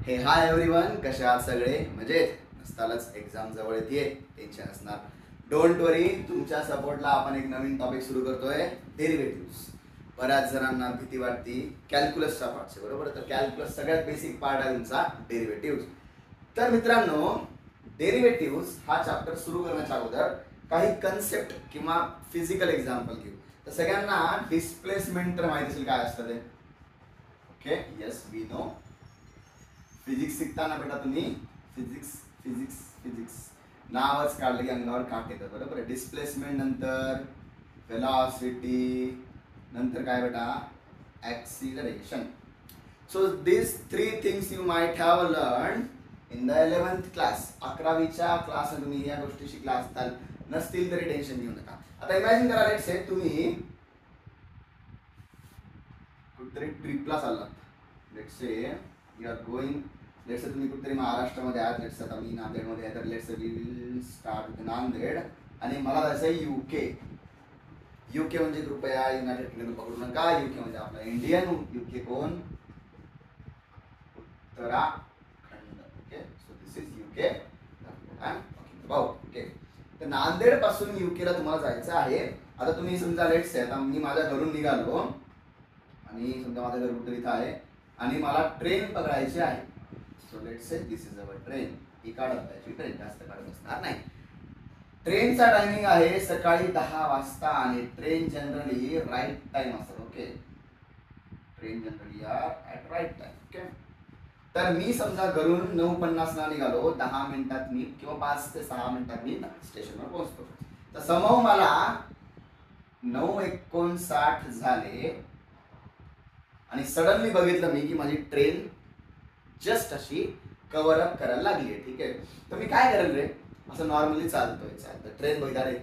हे hi everyone, कसे आहात सगळे? मजेत? नसतालच एक्झाम जवळ येते, टेन्शन असणार. डोंट वरी, तुमच्या सपोर्टला आपण एक नवीन टॉपिक सुरू करतोय, डेरिव्हेटिव्स. बऱ्याच जणांना भीती वाटती कॅल्क्युलसचा पार्ट, बरोबर? तर कॅल्क्युलस सगळ्यात बेसिक पार्ट आहे तुमचा डेरिव्हेटिव्स. तर मित्रांनो, डेरिव्हेटिव्स हा चॅप्टर सुरू करण्याच्या अगोदर काही कन्सेप्ट किंवा फिजिकल एक्झाम्पल घेऊ. तर सगळ्यांना डिस्प्लेसमेंट तर माहिती असेल काय असतं ते. Okay, yes we know. Physics शिकताना बेटा तुम्ही फिजिक्स फिजिक्स फिजिक्स नावच काढलं की अंगावर काट येतं, बरोबर आहे? डिस्प्लेसमेंट नंतर वेलॉसिटी, नंतर काय बेटा? Acceleration. So this 3 things you might have learn in the 11th class. 11वीच्या क्लासमध्ये तुम्ही या गोष्टी शिकला असताल, नसतील तरी टेन्शन घेऊ नका. आता इमॅजिन करा, लेट्स से तुम्ही कुठेतरी ट्रिपला चाललात. Let's say you are going, let's say तुम्ही कुठेतरी महाराष्ट्रामध्ये आहात. लेट्स आता मी नांदेडमध्ये आहे, तर let's we will start with Nanded. आणि मला जायचं आहे युके. युके म्हणजे कृपया युनायटेड किंगडम पकडू नका. युके म्हणजे आपला इंडियन. युके कोण? Uttarakhand. Okay, so this is UK I am talking about. Okay, तर नांदेड पासून युकेला तुम्हाला जायचं आहे. आता तुम्ही समजा लेट्स से आता मी माझ्या घरून निघालो आणि समजा माझं घर कुठे इथं आहे आणि मला ट्रेन पकडायची आहे. So let's say this is our train. ही काढत जायची ट्रेन, जास्त काढत असणार नाही. ट्रेनचा टायमिंग आहे सकाळी 10 वाजता आणि ट्रेन जनरली राईट टाइम असतात. Okay, train generally are at right time. Okay, तर मी समजा घरून 9:50 निघालो, 10 मिनिटात मी किंवा 5 ते 6 मिनिटात मी स्टेशनवर पोहोचतो. तर समोर मला 9:59 झाले आणि सडनली बघितलं मी की माझी ट्रेन जस्ट अशी कव्हर अप करायला लागली आहे. ठीक आहे, तर मी काय करेल रे? असं नॉर्मली चालतोय, ट्रेन बघितला रे,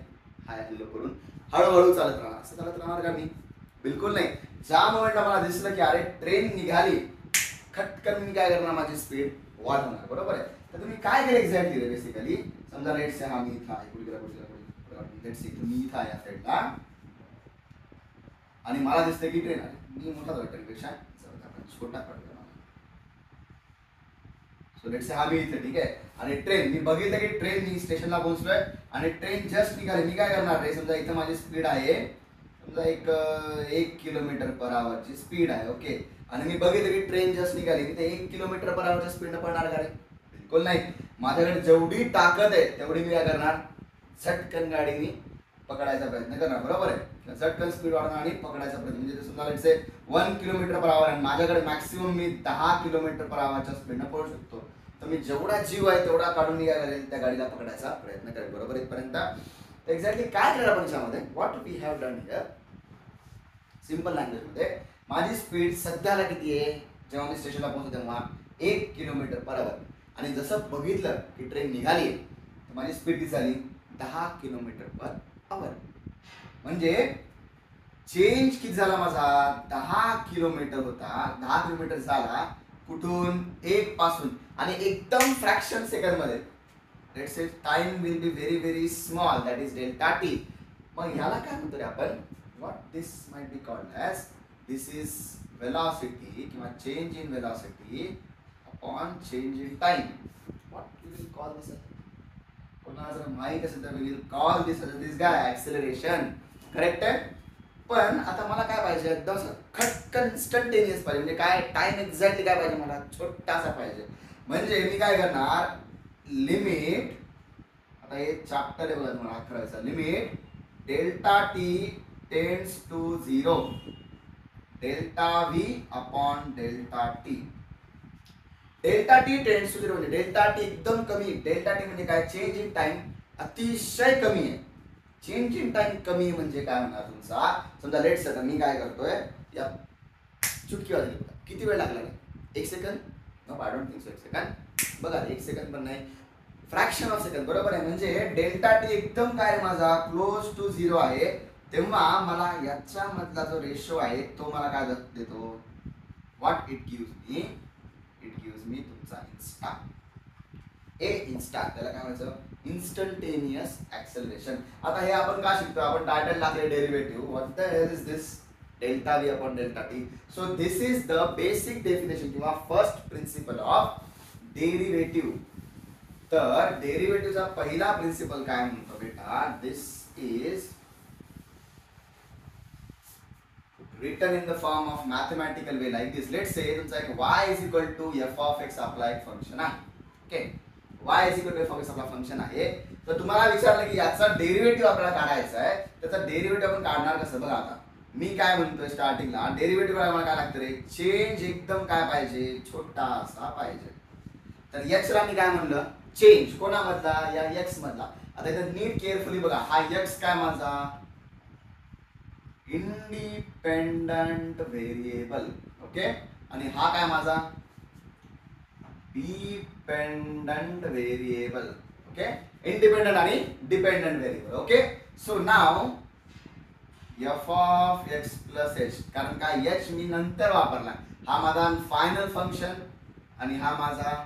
हाय हॅलो करून हळूहळू चालत राहणार. असं चालत राहणार का मी? बिलकुल नाही. ज्या मोमेंटला मला दिसलं की अरे ट्रेन निघाली, खटकन मी काय करणार? माझी स्पीड वाढवणार, बरोबर आहे? तर तुम्ही काय केलं एक्झॅक्टली रे? बेसिकली समजा लेट्स से हा मी इथं आहे, कुठे गेला लेट्स से मी इथं आहे या साईडला आणि मला दिसतं की ट्रेन आहे. मी मोठा झाला ट्रेनपेक्षा, छोटा काढतो. सो लेट्स से हा मी इथे, ठीक आहे, आणि ट्रेन मी बघितलं की ट्रेन मी स्टेशनला पोहोचलोय आणि ट्रेन जस्ट निघाली. मी काय करणार रे? समजा इथं माझी स्पीड आहे समजा 1 किलोमीटर पर आवरची स्पीड आहे. ओके, आणि मी बघितलं की ट्रेन जस्ट निघाली, मी ते 1 किलोमीटर पर आवरच्या स्पीडनं पडणार का रे? बिलकुल नाही. माझ्याकडे जेवढी ताकद आहे तेवढी मी काय करणार? झटकन गाडी मी पकडायचा प्रयत्न करणार, बरोबर आहे? झटकन स्पीड वाढवणार आणि पकडायचा प्रयत्न. म्हणजे समजा let's say 1 kilometre per hour आहे, माझ्याकडे मॅक्सिमम मी 10 किलोमीटर पर आवरच्या स्पीडनं पळू शकतो. तर मी जेवढा जीव आहे तेवढा काढून मी काय करेल? त्या गाडीला पकडायचा प्रयत्न करेल, बरोबर? इथपर्यंत एक्झॅक्टली काय केलं आपण याच्यामध्ये? What we have done here? Simple लँग्वेजमध्ये माझी स्पीड सध्याला किती आहे? जेव्हा मी स्टेशनला पोहोचतो तेव्हा 1 किलोमीटर पर आवर. आणि जसं बघितलं की ट्रेन निघाली तर माझी स्पीड किती झाली? 10 किलोमीटर पर आवर. म्हणजे चेंज किती झाला माझा? 10 किलोमीटर होता, 10 किलोमीटर झाला कुठून? 1 पासून. आणि एकदम फ्रॅक्शन सेकंड मध्ये. Let's say time will be very very small, that is delta T. मग ह्याला काय म्हणतो रे आपण? What this might be called as, this is velocity किंवा change in velocity upon change in time. What we will call this? कोणाला जर माहित असेल तर we will call this guy acceleration. Correct आहे? पण आता मला काय पाहिजे? एकदम खटकन इन्स्टंटेनियस पाहिजे. म्हणजे काय? टाइम एक्झॅक्टली काय पाहिजे मला? छोटासा पाहिजे. म्हणजे मी काय करणार? लिमिट, आता हे चॅप्टर आहे बघा तुम्हाला 11चा, limit delta T tends to 0, delta V upon delta T. Delta T tends to 0 म्हणजे डेल्टा टी एकदम कमी. डेल्टा टी म्हणजे काय? चेंज इन टाइम अतिशय कमी आहे. चेंज इन टाइम कमी म्हणजे काय होणार तुमचा? समजा लेट्स आता मी काय करतोय, या चुटकी वाजली, किती वेळ लागला? 1 second? No, I don't think so 1 second. बघा 1 सेकंड पण नाही, फ्रॅक्शन ऑफ सेकंड, बरोबर आहे? म्हणजे डेल्टा टी एकदम काय माझा? क्लोज टू 0 आहे. तेव्हा मला याच्या मधला जो रेशो आहे तो मला काय देतो? What it gives me? It gives me तुमचा इन्स्टा. इन्स्टा त्याला काय म्हणायचं? Instantaneous acceleration. आता हे आपण का शिकतो? आपण टायटल टाकले derivative. What the hell is this? Delta V upon delta T. So this is the basic definition किंवा फर्स्ट प्रिन्सिपल ऑफ डेरिव्हेटिव्ह. तर डेरिव्हेटिव्हचा पहिला प्रिन्सिपल काय म्हणतो बेटा, दिस is written in the form of mathematical way like this. Let's say तुमचा एक y is equal to f of x आपला एक फंक्शन आहे. Okay, y is equal to f of x आपला फंक्शन आहे. तर तुम्हाला विचारलं की याचा डेरिव्हेटिव्ह आपल्याला काढायचा आहे, त्याचा डेरिव्हेटिव्ह आपण काढणार कसं? बघा आता मी काय म्हणतोय स्टार्टिंगला, डेरिव्हेटिव्ह मला काय लागतं रे, चेंज एकदम काय पाहिजे, छोटासा पाहिजे. तर x ला मी काय म्हणलं, चेंज कोणामधला, या x मधला. आता इथे नीट केअरफुली बघा, हा x काय माझा, इंडिपेंडंट व्हेरिएबल. ओके, आणि हा काय माझा, डिपेंडंट व्हेरिएबल. ओके, इंडिपेंडंट आणि dependent variable. Okay, so now f of x plus h, कारण का h मी नंतर वापरला, हा माझा फायनल फंक्शन आणि हा माझा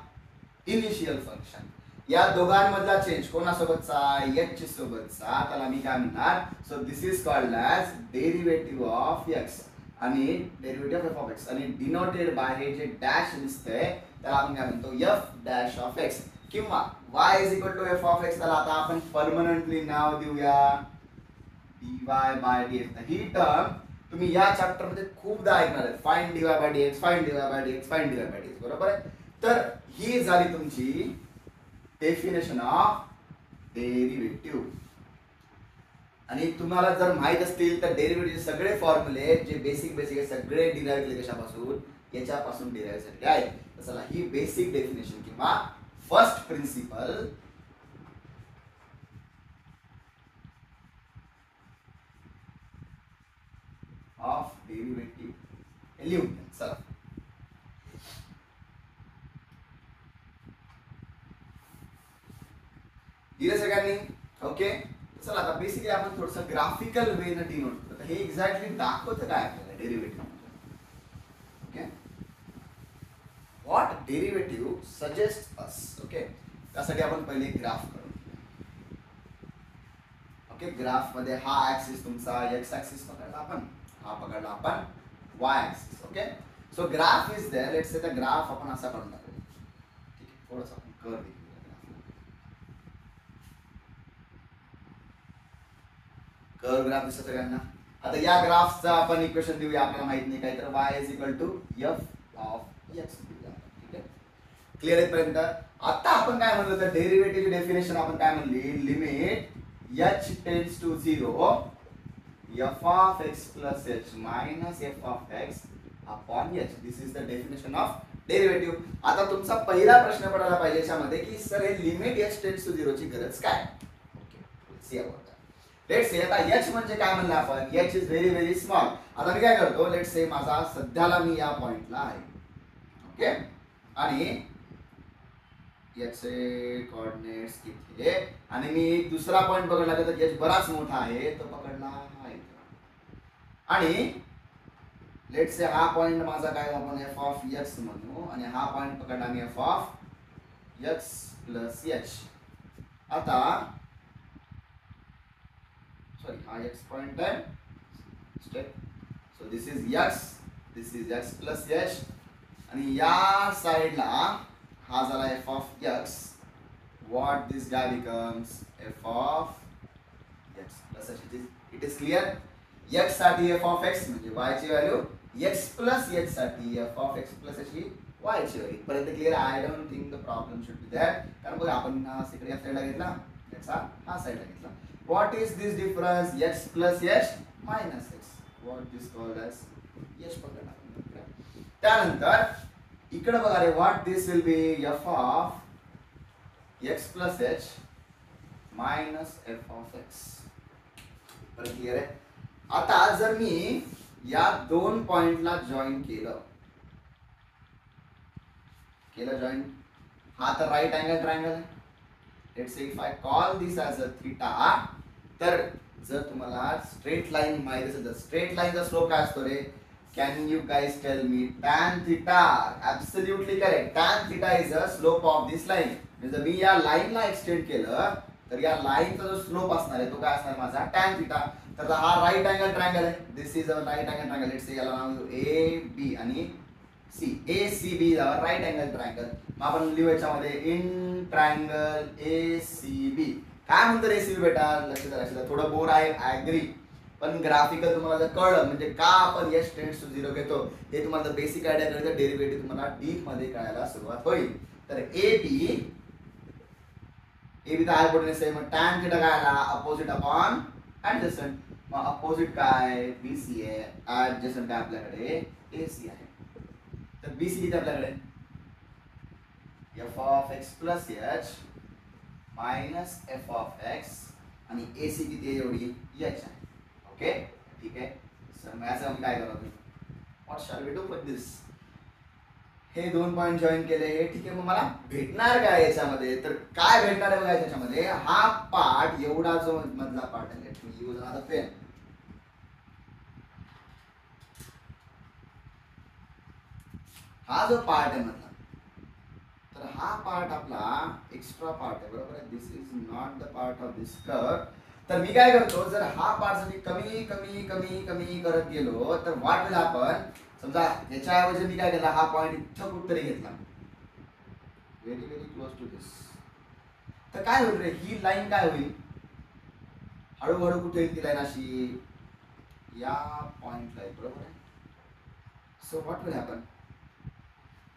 इनिशियल फंक्शन. या दोघांमधला चेंज कोणासोबतचा, h सोबतचा, त्याला मी काय म्हणणार, so this is called as derivative of x आणि डेरिव्हेटिव्ह ऑफ x, आणि डिनोटेड बाय हे जे डॅश दिसतंय त्याला आपण काय म्हणतो, f डॅश ऑफ x, किंवा y is equal to f of x. त्याला आता आपण परमनंटली नाव देऊया dy बाय dx. ही टर्म तुम्ही या चॅप्टर मध्ये खूपदा ऐकणार आहे, find dy by dx, find dy by dx, find dy by dx, बरोबर आहे. तर ही झाली तुमची डेफिनेशन ऑफ डेरिव्हेटिव्ह. आणि तुम्हाला जर माहित असतील तर डेरिव्हेटिव्हचे सगळे फॉर्म्युले जे बेसिक आहे सगळे डिराइव्ह केले कशापासून, याच्यापासून डिराइव्ह झालेले आहेत. तर चला ही बेसिक डेफिनेशन किंवा फर्स्ट प्रिन्सिपल ऑफ डेरिव्हेटिव्ह लिहून घ्या. चला दिले सगळ्यांनी. ओके, चला आता बेसिकली आपण थोडंसं ग्राफिकल वे न डिनोट करतो. हे एक्झॅक्टली दाखवतं काय आपल्याला derivative. Okay, what derivative suggest us. Okay, त्यासाठी आपण पहिले ग्राफ करू. ओके, ग्राफ मध्ये हा ऍक्सिस तुमचा x ऍक्सिस पकडला आपण, हा पकडला आपण y axis. Okay, so graph is there. Let's say the graph आपण असा काढून टाकू. ठीक आहे, थोडंसं आपण कर्व देऊ. कर्व ग्राफ दिसत सगळ्यांना. आता या ग्राफचा आपण इक्वेशन देऊया, आपल्याला माहित नाही काय, तर y is equal to f of x. ठीक आहे, क्लिअर इथपर्यंत. आता आपण काय म्हणलं, तर डेरिव्हेटिव्हची डेफिनेशन आपण काय म्हणली, limit h tends to 0 f of x plus h minus f of x upon h. This is the definition of derivative. आता तुमचा पहिला प्रश्न पडायला पाहिजे याच्यामध्ये की सर हे लिमिट h टेंड्स टू 0 ची गरज काय. Okay, see about. Let's say आता h म्हणजे काय म्हणलं आपण, h is very very small. आता मी काय करतो, लेट्स से माझा सध्याला मी या पॉइंटला आहे. ओके, आणि याचे कोऑर्डिनेट्स किती आहे, आणि मी एक दुसरा पॉइंट पकडला तर h बराच मोठा आहे, तो पकडला आहे. आणि लेट्स से हा पॉइंट माझा काय, आपण f ऑफ x म्हणू, आणि हा पॉइंट पकडला मी f of x plus h. आता हा x पॉइंट आहे step. So this is x plus h, आणि या साइडला हा झाला f of x. What this guy becomes f of x plus h. It is clear. x साठी f ऑफ x म्हणजे y ची व्हॅल्यू, x प्लस h साठी f of x plus h he y ची value. इथपर्यंत clear. I don't think the problem should be that, कारण बघा आपण इकडे या साइडला घेतला, याचा हा साइडला घेतला. What is this difference? X plus h minus x. What is called as h पकडला. त्यानंतर इकडे बघा रे, what this will be f of x plus h minus f of x. बरं क्लिअर आहे. आता जर मी या दोन पॉइंटला जॉईन केलं जॉईन, हा तर राईट अँगल ट्रायंगल आहे. Let's say if I call this as a theta, तर जर तुम्हाला स्ट्रेट लाईन माहिती असेल तर स्ट्रेट लाईनचा स्लोप काय असतो रे, can you guys tell me, tan theta. Absolutely correct. Tan theta is a slope of this line. म्हणजे मी या लाईनला एक्सटेंड केलं तर या लाईनचा जो स्लोप असणार आहे तो काय असणार माझा, टॅन थीटा. तर हा राईट अँगल ट्रायंगल आहे. This is a right angle triangle. Let's say याला नाव देऊ ए बी, आणि C A C B right angle triangle. मग आपण लिहू याच्यामध्ये in triangle A C B. काय म्हणतो रे सी बी बेटा? लक्षात थोडं बोर आहे, ॲग्री. पण ग्राफिकल तुम्हाला जर कळलं म्हणजे का आपण एस टेंड्स टू झिरो घेतो हे तुम्हाला बेसिक आयडिया कळलं, डेरिव्हेटिव्ह तुम्हाला डीप मध्ये कळायला सुरुवात होईल. तर ए बी तर आहे बोलणे सेम. टॅन थिटा काय आला? Opposite upon adjacent. मग अपोजिट काय? बी सी आहे. ऍडजसंट काय आपल्याकडे? ए सी आहे. तर बी सी किती आपल्याकडे? F of X plus H minus F of x आणि ए सी किती आहे? एवढी एच आहे. ओके ठीक आहे. सर मग याचं आम्ही काय करावं? What shall we do with this? हे 2 पॉईंट जॉईन केले हे ठीक आहे. मग मला भेटणार काय याच्यामध्ये? तर काय भेटणार आहे बघा याच्यामध्ये? हा पार्ट एवढा जो मधला पार्ट आहे, let me use another pen. हा जो पार्ट आहे मधला, तर हा पार्ट आपला एक्स्ट्रा पार्ट आहे बरोबर आहे. This is not the part of this curve. तर मी काय करतो, जर हा पार्ट जर कमी कमी कमी कमी करत गेलो तर व्हॉट विल हॅपन? समजा याच्याऐवजी मी काय केला, हा पॉइंट इथं कुठतरी घेतला, व्हेरी व्हेरी क्लोज टू दिस. तर काय होईल रे? ही लाईन काय होईल? हळूहळू कुठे येईल ती लाईन? अशी या पॉइंटला येईल बरोबर आहे. So what will happen?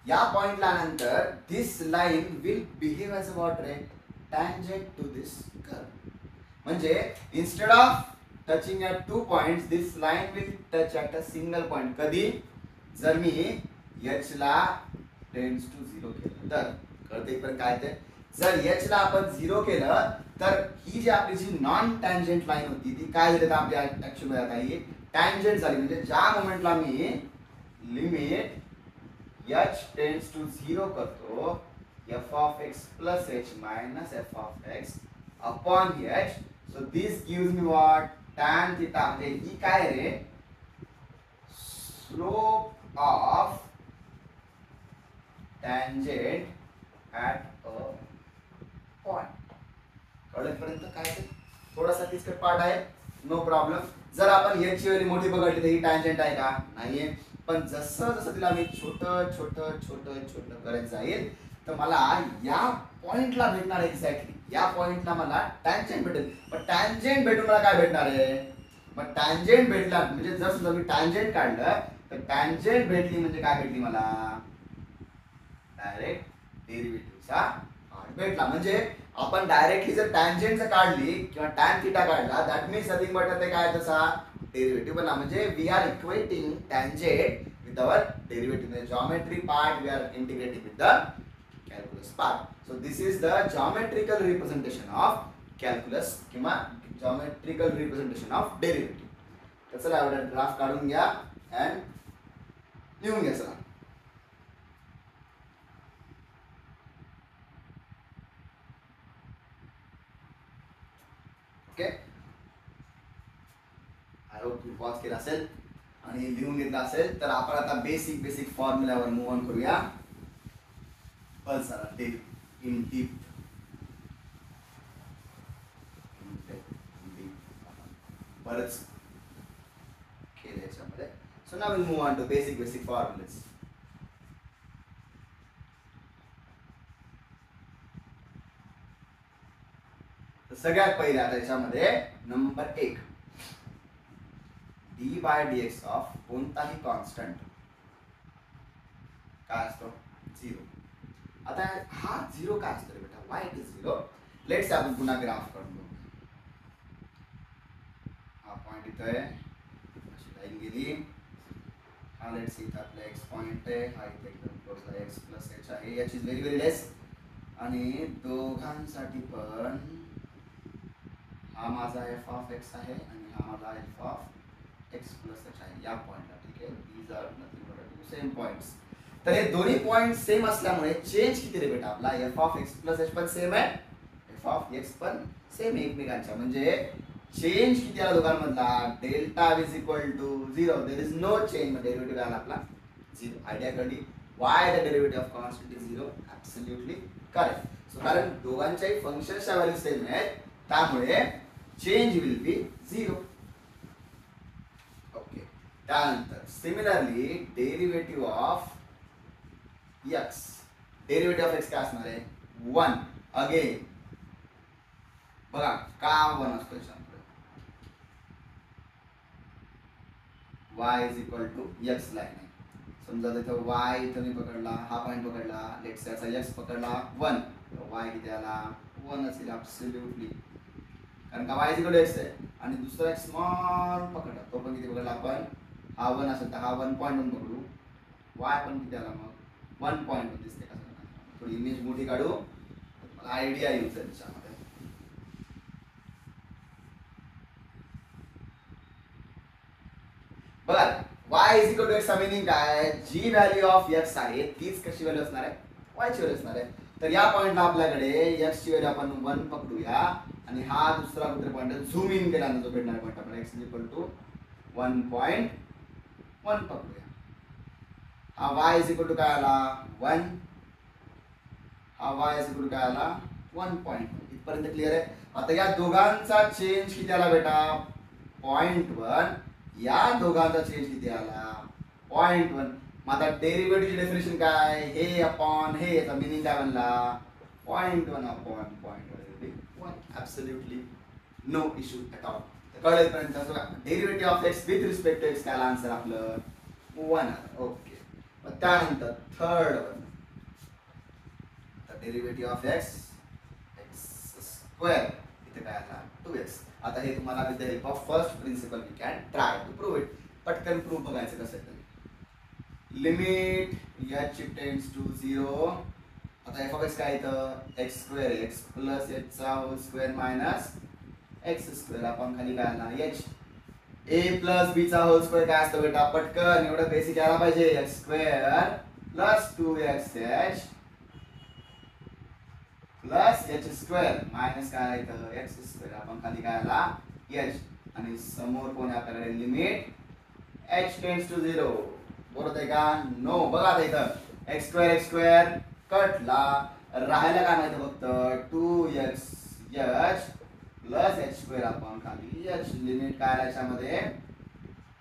या पॉइंटला नंतर this line will behave as a what रे? Tangent to this curve. म्हणजे instead of touching at 2 points this line will touch at a single point. कधी? जर मी एच ला टेंड्स टू 0 केलं तर. कळते पण काय ते? जर एच ला आपण 0 केलं तर ही जी आपली जी नॉन टँजेंट लाईन होती ती काय झाली? आपली ऍक्च्युअली आता ही टँजेंट झाली. म्हणजे ज्या मोमेंटला मी लिमिट एच टेंड्स टू 0 करतो, F of X plus H minus F of X upon H. So this gives me what? Tan theta. म्हणजे ही काय रे? Slope of tangent at a point. कळेपर्यंत काय ते? थोडासा किचकट पार्ट आहे, नो प्रॉब्लेम. जर आपण एच ची व्हॅल्यू मोठी बघितली तर ही टँजेंट आहे का? नाहीये. पण जसं जसं तिला मी छोटं छोटं छोटं छोटं करत जाईल तर मला या पॉइंटला भेटणार एक्झॅक्टली. या पॉइंटला मला टँजेंट भेटेल. पण टँजेंट भेटून मला काय भेटणार आहे? मग टँजेंट भेटला म्हणजे जर समजा मी टँजेंट काढलं तर टँजेंट भेटली म्हणजे काय भेटली मला? डायरेक्ट डेरिव्हेटिव्हचा पार्ट भेटला. म्हणजे आपण डायरेक्टली जर टँजेंट काढली किंवा टॅन थिटा काढला, दॅट मीन्स नथिंग बट ते काय तसा डेरिव्हेटिव्ह बनला. म्हणजे we are equating tangent with our derivative. Geometry part we are integrating with the calculus part. So this is the geometrical representation of calculus किंवा geometrical representation of derivative. तर चला एवढा graph काढून घ्या and लिहून घ्या चला. ओके, आय होप तुम्ही पॉज केला असेल आणि लिहून घेतला असेल. तर आपण आता बेसिक फॉर्म्युलावर मूव्ह ऑन करूया. चला डीप इन डीप बरंच केलं याच्यामध्ये. So now will move on to basic formulas. तर सगळ्यात पहिले आता याच्यामध्ये number 1 D by D X of कोणताही कॉन्स्टंट काय असतो? 0. आता हा 0 काय असतो रे बेटा? Why it is 0. लेट्स आपण पुन्हा ग्राफ काढून बघू. हा पॉइंट इथं आहे, अशी लाईन गेली. हा लेट्स इथं आपला एक्स पॉइंट आहे, हा इथे एकदम क्लोजला एक्स प्लस एच आहे. एच इज व्हेरी व्हेरी लेस. आणि दोघांसाठी पण हा माझा एफ ऑफ एक्स आहे आणि हा माझा F of X plus H आहे या पॉइंटला. ठीक आहे, these are nothing but same points. तर हे दोन्ही पॉइंट सेम असल्यामुळे चेंज किती रे बेटा? आपला F of X plus H पण सेम आहे, एफ ऑफ एक्स पण सेम एकमेकांच्या. म्हणजे चेंज किती आला दोघांमधला? Delta is equal to 0. There is no change. मग डेरिव्हेटिव्ह आला आपला 0. आयडिया कळली? Why the derivative of constant is 0? Absolutely correct. So कारण दोघांच्याही फंक्शनच्या व्हॅल्यू सेम आहेत त्यामुळे चेंज विल बी 0. ओके, त्यानंतर similarly derivative of X. Derivative of X काय असणार आहे 1. अगेन बघा का 1 असतो याच्यामध्ये y is equal to X line आहे. समजा तिथं y इथं मी पकडला, हा पॉईंट पकडला, लेट्स से याचा x पकडला 1, तर y किती आला 1 असेल ॲब्सोल्युटली, कारण का y is equal to x आहे. आणि दुसरा एक स्मॉल पकडला, तो पण किती पकडला आपण, हा 1 असेल तर हा 1.1 पकडू, y पण किती आला मग 1.1 दिसते का. थोडी इमेज मोठी काढू, मला आयडिया येईल त्याच्यामध्ये. बघा y is equal to X चा मीनिंग काय, जी व्हॅल्यू ऑफ x आहे तीच कशी व्हॅल्यू असणार आहे, y ची व्हॅल्यू असणार आहे. तर या पॉइंटला आपल्याकडे x ची व्हॅल्यू आपण 1 पकडूया आणि हा दुसरा कुठला पॉइंट झूम इन केल्यानंतर जो भेटणार पॉइंट आपण x इज इक्वल टू 1.1 पकडूया. हा y इज इक्वल टू काय आला 1, हा y इज इक्वल टू काय आला 1.1. इथपर्यंत क्लिअर आहे. आता या दोघांचा चेंज किती आला बेटा 0.1, या दोघांचा चेंज किती आला 0.1. मग आता डेरिव्हेटिव्हची डेफिनेशन काय, हे अपॉन हे, याचा मीनिंग काय बनला 0.1 upon 0.1. Absolutely no issue at all. कळेपर्यंत derivative of X with respect to X काय आन्सर आपलं 1. ओके. मग त्यानंतर third one, derivative of X square, इथे काय आला 2x. आता हे तुम्हाला with the help of first principle we can try to prove it. पटकन प्रूव्ह बघायचं कसं आहे. Limit h tends to 0. आता f ऑफ x काय येतं x square, x plus h चा whole square minus x square, आपण खाली काय आला h. a प्लस b चा होल स्क्वेअर काय असतं बेटा, पटकन एवढं बेसिक यायला पाहिजे, x square plus 2xh plus h square minus काय येतं x स्क्वेअर, आपण खाली काय आला h. आणि समोर कोण आहे आपल्याकडे लिमिट h टेंड्स टू 0. बरोबर आहे का, नो. बघा आता इथं x स्क्वेअर कटला, राहायला काय माहिती फक्त 2xh प्लस h स्क्वेअर, आपण खाली h. लिमिट काय आला याच्यामध्ये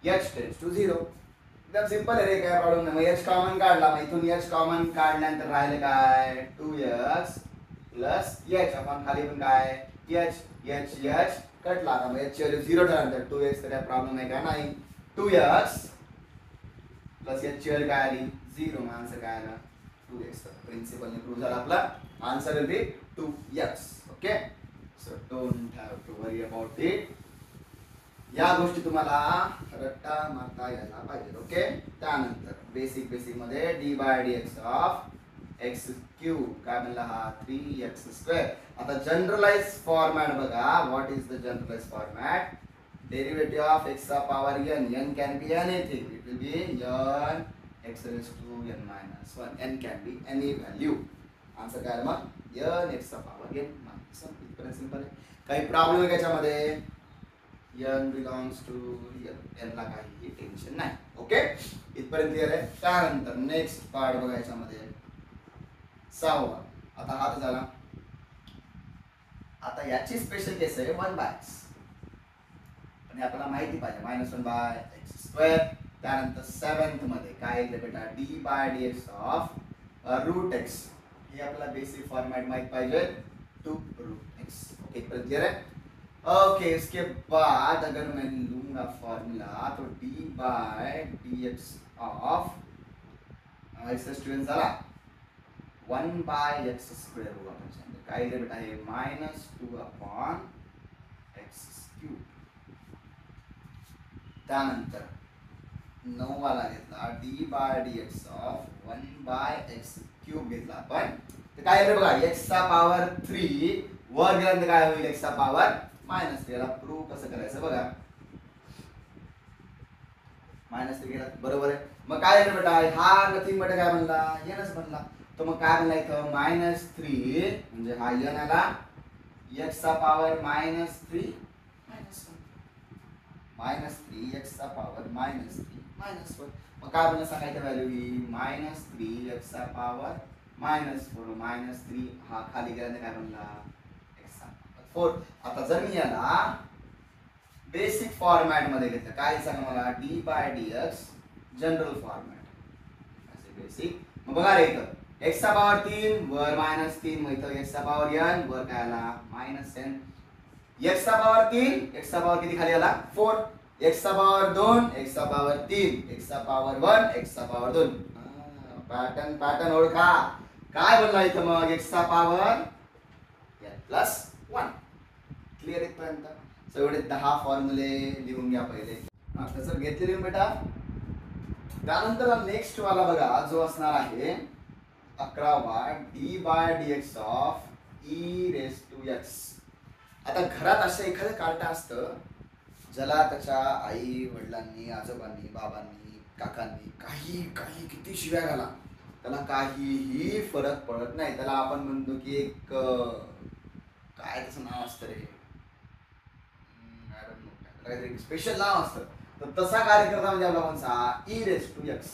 h टेंड्स टू 0. एकदम सिंपल आहे रे, काय प्रॉब्लेम नाही. मग h कॉमन काढला, मग इथून h कॉमन काढल्यानंतर राहिले काय 2x प्लस h, आपण खाली पण काय h कटला. आता मग h ची व्हॅल्यू 0 ठरल्यानंतर 2x, तर प्रॉब्लेम आहे का नाही. 2x प्लस h ची व्हॅल्यू काय आली 0, मग आन्सर काय आला 2x. प्रिन्सिपलने प्रूव्ह झाला आपला, answer will be 2x. Okay, so don't have to worry about it. या गोष्टी तुम्हाला रट्टा मारता यायला पाहिजे. ओके. त्यानंतर बेसिक मध्ये D by D X of X cube काय म्हणला हा 3x स्क्वेअर. आता जनरलाइज फॉर्मॅट बघा, what is the generalize format, derivative of x चा power n can be anything, it will be n x raised to n minus 1, n can be any value. Answer काय मग n x चा power n minus 1. इथपर्यंत simple आहे. काही problem आहे याच्यामध्ये, n belongs to n ला काही टेन्शन नाही. ओके, इथपर्यंत क्लिअर आहे. त्यानंतर नेक्स्ट पार्ट बघा याच्यामध्ये 6वा. आता हा तर झाला. आता याची स्पेशल केस आहे 1/x, आणि आपल्याला माहिती पाहिजे -1/x स्क्वेअर. त्यानंतर 7th मध्ये काय येते बेटा D by D X of root X. हे आपल्याला बेसिक फॉर्मॅट माहित पाहिजे 2 रूट एक्स. ओके, इथपर्यंत क्लिअर आहे. ओके, इसके बाद अगर मैं लूंगा फॉर्मूला तो D by D X of X student झाला 1/x स्क्वेअर होगा. काय येते बेटा हे -2/x क्यूब. त्यानंतर 9वाला घेतला D by D X of 1/x cube घेतला आपण. तर काय येते बघा x चा पॉवर 3 वर गेल्यानंतर काय होईल x चा पॉवर -3. याला प्रूव्ह कसं करायचं बघा. -3 गेला, बरोबर आहे. मग काय येते बेटा हा नथिंग बेटा काय बनला nच बनला. तर मग काय बनला इथं -3 म्हणजे हा n आला, x चा पॉवर -3 -3 x चा पॉवर -3 -1. मग काय बनलं सांगायचं व्हॅल्यू ही -3 x चा पॉवर -4 -3 हा खाली गेल्याने काय बनला x चा पॉवर 4. आता जर मी याला बेसिक फॉर्मॅट मध्ये घेतलं काय सांगा मला d by D x general format असे बेसिक. मग बघा रे इथं एक्सचा पॉवर 3 वर -3, मग इथं एक्सचा पॉवर n वर काय आला -n. एक्सचा पॉवर 3, एक्सचा पॉवर किती खाली आला 4, एक्सचा पॉवर 2, एक्सचा पॉवर 3, एक्सचा पॉवर 1, एक्सचा पॉवर 2. पॅटर्न ओळखा. काय बोलला इथं मग एक्सचा पॉवर n+1. क्लिअर इथपर्यंत. सो एवढे 10 फॉर्म्युले लिहून घ्या पहिले. तसं घेतले लिहून बेटा. त्यानंतर नेक्स्ट वाला बघा जो असणार आहे 11वा d/dx ऑफ e⁻x. आता घरात असं एखादं कार्ट असतं ज्याला त्याच्या आई वडिलांनी, आजोबांनी, बाबांनी, काकांनी काही काही किती शिव्या घाला, त्याला काहीही फरक पडत नाही. त्याला आपण म्हणतो की एक काय त्याचं नाव असतं रे, काहीतरी स्पेशल नाव असतं. तर तसा कार्यकर्ता म्हणजे आपला कोणता e⁻x.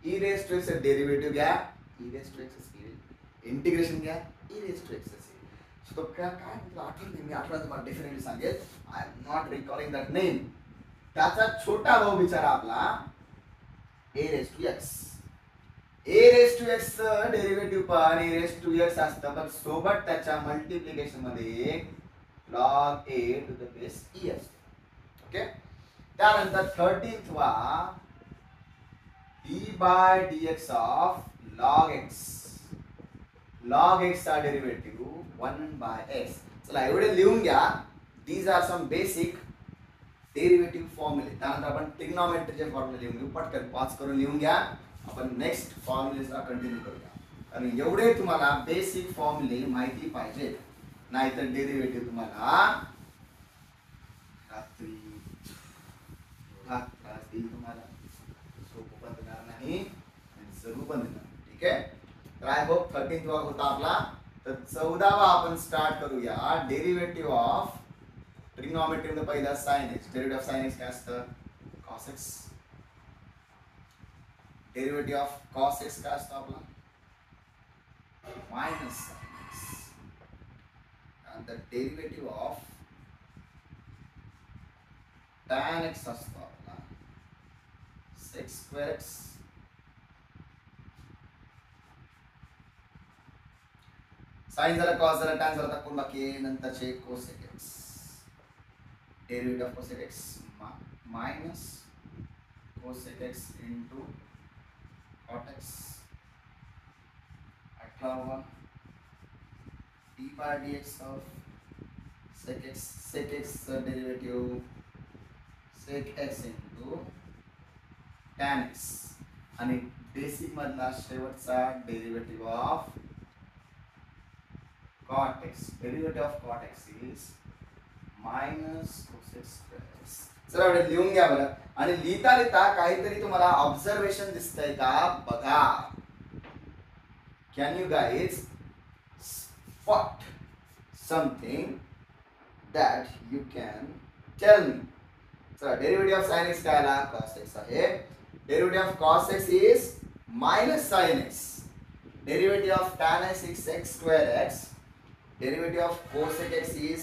e⁻x डेरिव्हेटिव्ह घ्या, e⁻x इंटिग्रेशन घ्या, e⁻x. तो काय आठवत नाही, मी आठवण तुम्हाला डेफिनेटली सांगेल. I am not recalling that name. त्याचा छोटा भाऊ बिचारा आपला a⁻x. a⁻x डेरिव्हेटिव्ह पण a⁻x असतं, पण सोबत त्याच्या मल्टिप्लिकेशन मध्ये log a to the base e असतो. ओके. त्यानंतर 13th वा d/dx of log x. log x चा डेरिव्हेटिव्ह 1/x. चला एवढे लिहून घ्या. These are some basic derivative फॉर्म्युले. त्यानंतर आपण ट्रिग्नोमेट्रीचे फॉर्म्युले लिहून घेऊ. पटकन पॉज करून लिहून घ्या. आपण नेक्स्ट फॉर्म्युलेला कंटिन्यू करूया. आणि एवढे तुम्हाला बेसिक फॉर्म्युले माहिती पाहिजे, नाहीतर डेरिव्हेटिव्ह तुम्हाला रात्री तुम्हाला सोपं पण देणार नाही आणि जरूर पण देणार. ठीक आहे. तर आय होप 13th वर्क होता आपला. तर 14वा आपण स्टार्ट करूया. डेरिव्हेटिव्ह ऑफ ट्रिग्नोमेट्री मध्ये पहिला sin x. Derivative of sin x काय असतं cos x. Derivative of cos x काय असतो आपला minus sin x. and the derivative of tan x असतो आपला sec square x. साइन झाला, cos झाला, tan झाला, कोण बाकी नंतरचे cosec x. Derivative of cosec x minus cosec x into cot x. 18वा d/dx of sec x derivative sec x into tan x. आणि basic मधला शेवटचा derivative of cot x. Derivative of cot x is minus cosec square x. चला एवढे लिहून घ्या बरं. आणि लिहिता लिहिता काहीतरी तुम्हाला ऑब्झर्वेशन दिसतंय का बघा. Can you guys spot something that you can tell me. चला डेरिव्हेटिव्ह ऑफ sin x काय आला cos x आहे. Derivative of cos x is minus sin x. Derivative of tan x is sec square x. Derivative of cosec x is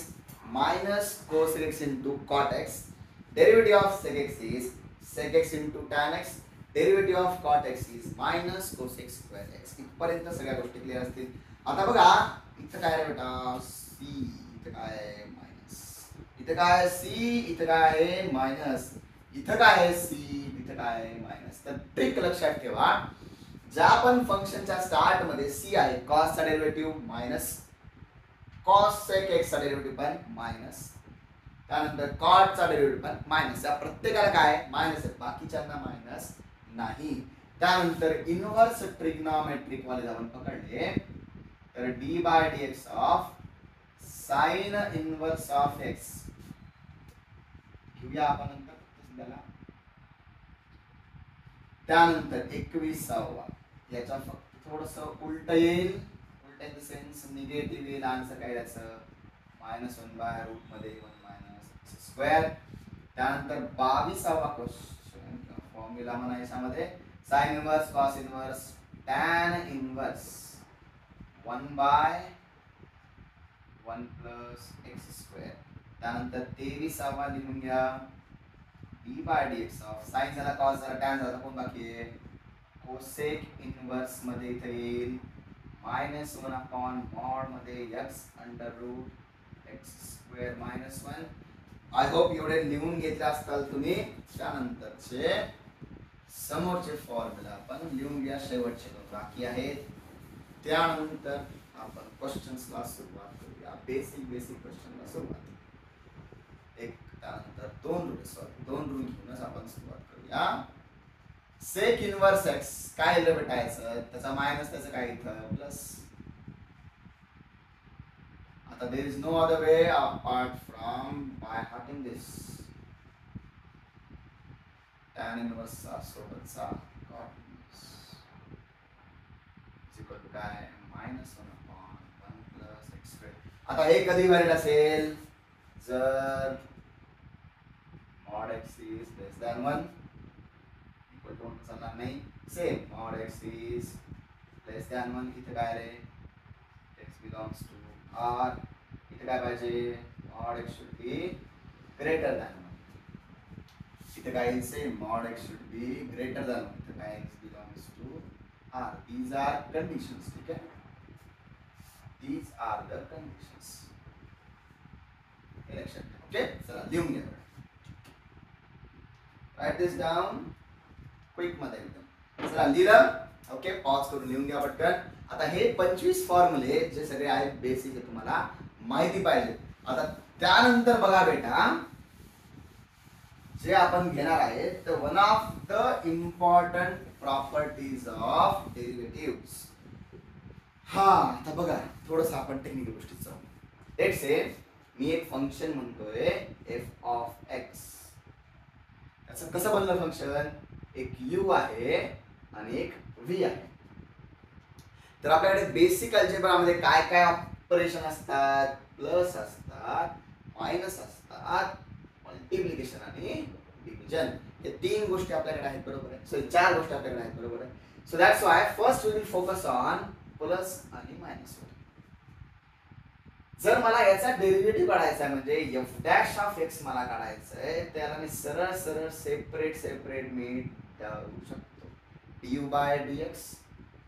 minus cosec x into cot x. Derivative of sec x is sec x into tan x. Derivative of cot x is minus cosec square x. इथपर्यंत सगळ्या गोष्टी clear असतील. आता बघा इथं काय आहे बेटा c, इथं काय आहे मायनस, इथं काय आहे c, इथं काय आहे मायनस, इथं काय आहे c, इथं काय आहे मायनस. तर ट्रिक लक्षात ठेवा. ज्या पण फंक्शनच्या स्टार्ट मध्ये c आहे, cos चा derivative minus, cos sec x चा डेरिव्हेटिव्ह पण मायनस, त्यानंतर cot चा डेरिव्हेटिव्ह पण मायनस. या प्रत्येकाला काय मायनस आहे, बाकीच्यांना मायनस नाही. त्यानंतर इनव्हर्स ट्रिग्नोमेट्रिक वाले आपण पकडले तर d/dx of sin inverse of x घेऊया आपण नंतर. त्यानंतर 21वा याचा फक्त थोडस उलट येईल. इन द सेन्स निगेटिव्ह येईल. आन्सर काय याचं -1/रूट मध्ये 1 - स्क्वेअर. त्यानंतर 22वा क्वेश्चन फॉर्म्युला म्हणा याच्यामध्ये sin inverse cos inverse tan inverse 1/1 + x². त्यानंतर 23वा लिहून घ्या d/dx ऑफ sin झाला cos झाला tan झाला कोण बाकी आहे कोसेक इनवर्स मध्ये इथे येईल -1/mod मध्ये x √ x² -1. आय होप एवढे लिहून घेतले असताल तुम्ही. त्यानंतरचे समोरचे फॉर्म्युला आपण लिहून घ्या, शेवटचे दोन बाकी आहेत. त्यानंतर आपण क्वेश्चन्सला सुरुवात करूया. बेसिक क्वेश्चनला सुरुवात. त्यानंतर दोन रूल घेऊनच आपण सुरुवात करूया. सेक इनवर्स x काय लिहिलं भेटायचं, त्याचा मायनस त्याचं काय इथं प्लस. आता there is no other way apart from by hearting this. Tan इनवर्सचा सोबतचा cot इक्वल टू काय -1/1 प्लस x². आता हे कधी व्हॅलिड असेल, जर mod x is less than 1 equal to चालणार नाही. Same mod x is less than 1 इथे काय रे, x belongs to r. इथे काय पाहिजे, mod x should be greater than 1. इथे काय येईल, same mod x should be greater than 1. इथे काय x belongs to r. These are conditions. ठीक आहे, these are the conditions. Election. Okay, चला लिहून घ्या. राइट दिस डाउन क्विक मध्ये एकदम. चला लिहिलं. ओके, पॉज करून लिहून घ्या पटकन. आता हे 25 फॉर्म्युले जे सगळे आहेत बेसिक, हे तुम्हाला माहिती पाहिजे. आता त्यानंतर बघा बेटा, जे आपण घेणार आहे तर one of the important properties of derivatives. हा, आता बघा थोडस आपण टेक्निकल गोष्टीत जाऊ. लेट्स से मी एक फंक्शन म्हणतोय f ऑफ x. त्याचं कसं बनलं फंक्शन, एक u आहे आणि एक v आहे. तर आपल्याकडे बेसिक अल्जेब्रामध्ये काय काय ऑपरेशन असतात, प्लस असतात, मायनस असतात, मल्टिप्लिकेशन आणि डिव्हिजन. हे तीन गोष्टी आपल्याकडे आहेत, बरोबर आहे. सो चार गोष्टी आपल्याकडे आहेत, बरोबर आहे. So that's why first we will focus on plus आणि मायनस. जर मला याचा डेरिव्हेटिव्ह काढायचा म्हणजे f डॅश ऑफ x मला काढायचं आहे, त्याला मी सरळ सरळ सेपरेट मी ठेवू शकतो. du बाय dx,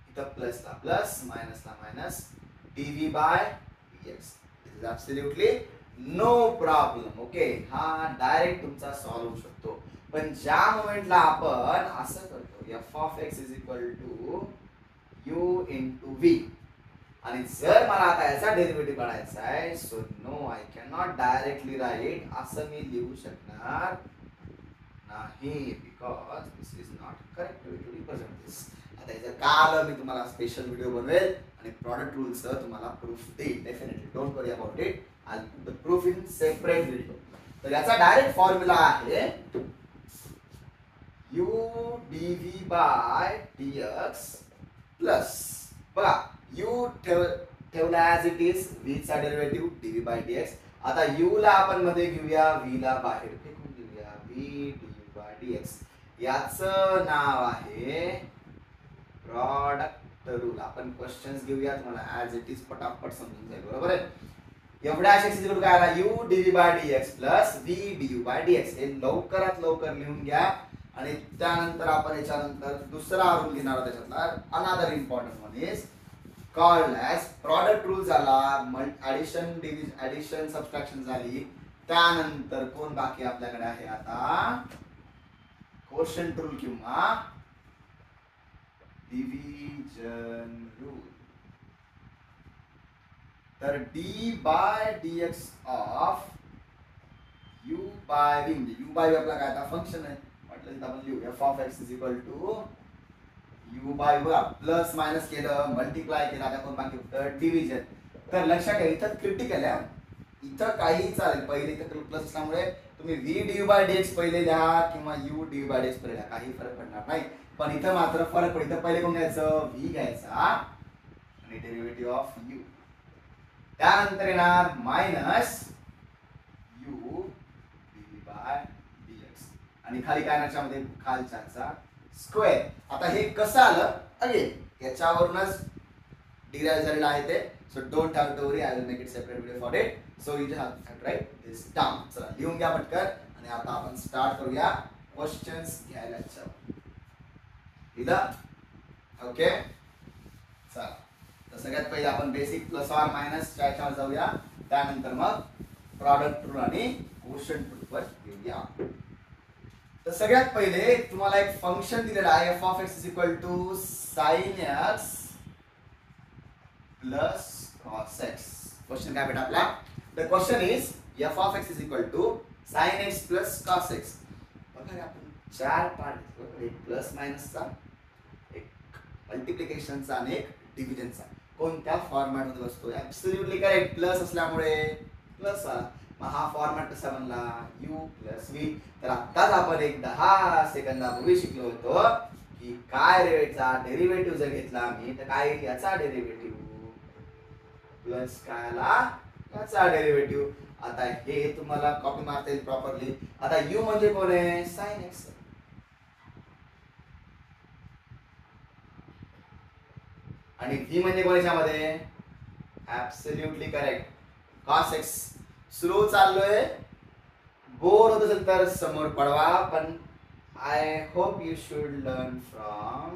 इथं प्लस ला प्लस, मायनस ला minus, dv by dx. This is absolutely no problem. Okay, हा डायरेक्ट तुमचा सॉल्व्ह होऊ शकतो. पण ज्या मोमेंटला आपण असं करतो, f of x is equal to u into v, आणि जर मला आता याचा डेरिव्हेटिव्ह काढायचा आहे, so no I can not directly write, असं मी लिहू शकणार नाही, because this is not correct way to represent दिस. आता याचं का आलं, मी तुम्हाला स्पेशल व्हिडिओ बनवेल आणि प्रॉडक्ट रूलचं तुम्हाला प्रूफ देईल. Definitely don't worry about it, I will put the proof in separate video. तर याचा डायरेक्ट फॉर्म्युला आहे u dv by dx plus, बघा u ठेवला ॲज इट इज, v चा डेरिव्हेटिव्ह dv बाय dx. आता u ला आपण मध्ये घेऊया, v ला बाहेर फेकून घेऊया, v dv बाय dx. याचं नाव आहे प्रॉडक्ट रूल. आपण क्वेश्चन्स घेऊया, तुम्हाला ॲज इट इज पटापट समजून जाईल, बरोबर आहे. एवढ्या x काय आला, u dv by dx plus v du by dx. हे लवकरात लवकर लिहून घ्या. आणि त्यानंतर आपण याच्यानंतर दुसरा रूल घेणार आहोत. त्याच्यातला another important one is called as product rule झाला, ऍडिशन सबट्रॅक्शन झाली. त्यानंतर कोण बाकी आपल्याकडे आहे आता, कोशंट रूल किंवा डिव्हिजन रूल. तर d by dx of u by v, म्हणजे u बाय v आपला काय आता फंक्शन आहे, म्हटलं आपण लिहू f of x is equal to u by v, plus minus केलं, मल्टिप्लाय केलं, आता कोण बाकी होतं डिव्हिजन. तर लक्षात घ्या, इथं क्रिटिकल आहे, इथं काही चालेल. पहिले इथं प्लस असल्यामुळे तुम्ही v du बाय dx पहिले लिहा किंवा u du बाय dx पहिले लिहा, काही फरक पडणार नाही. पण इथं मात्र फरक पडतो. इथं पहिले कोण घ्यायचं, v घ्यायचा आणि डेरिव्हेटिव्ह ऑफ u. त्यानंतर येणार minus u dv by dx आणि खाली काय याच्यामध्ये खालच्याचा स्क्वेअर. आता हे कसं आलं, अगेन याच्यावरूनच डिराइव्ह झालेलं आहे ते. So don't have to worry, I will make it separate video for it. So you just have to write this down. चला लिहून घ्या पटकन आणि आता आपण स्टार्ट करूया क्वेश्चन्स घ्यायला. लिहिलं, ओके चला तर सगळ्यात पहिले आपण बेसिक प्लस ऑर मायनस याच्यावर जाऊया त्यानंतर मग प्रॉडक्ट रूल आणि क्वोशंट रूल वर येऊया. तर सगळ्यात पहिले तुम्हाला एक फंक्शन दिलेलं आहे f of x is equal to sin x plus cos x. Question काय बेटा आपला the question is f of x is equal to sin x plus cos x. बघा आपण चार पार्ट घेतलो एक प्लस मायनसचा एक मल्टिप्लिकेशनचा आणि एक डिव्हिजनचा. कोणत्या फॉर्मॅट मध्ये बसतो ऍब्सोल्युटली करेक्ट प्लस असल्यामुळे प्लस मग हा फॉर्मॅट कसा बनला u प्लस v. तर आताच आपण एक 10 सेकंदापूर्वी शिकलो होतो की काय रेटचा डेरिव्हेटिव्ह जर घेतला आम्ही तर काय येईल याचा डेरिव्हेटिव्ह प्लस काय आला याचा डेरिव्हेटिव्ह. आता हे तुम्हाला कॉपी मारता येईल प्रॉपरली. आता u म्हणजे कोण आहे sin x आणि v म्हणजे कोण याच्यामध्ये absolutely correct cos x. Slow चाललोय बोर होत असेल तर समोर पडवा पण I hope you should learn from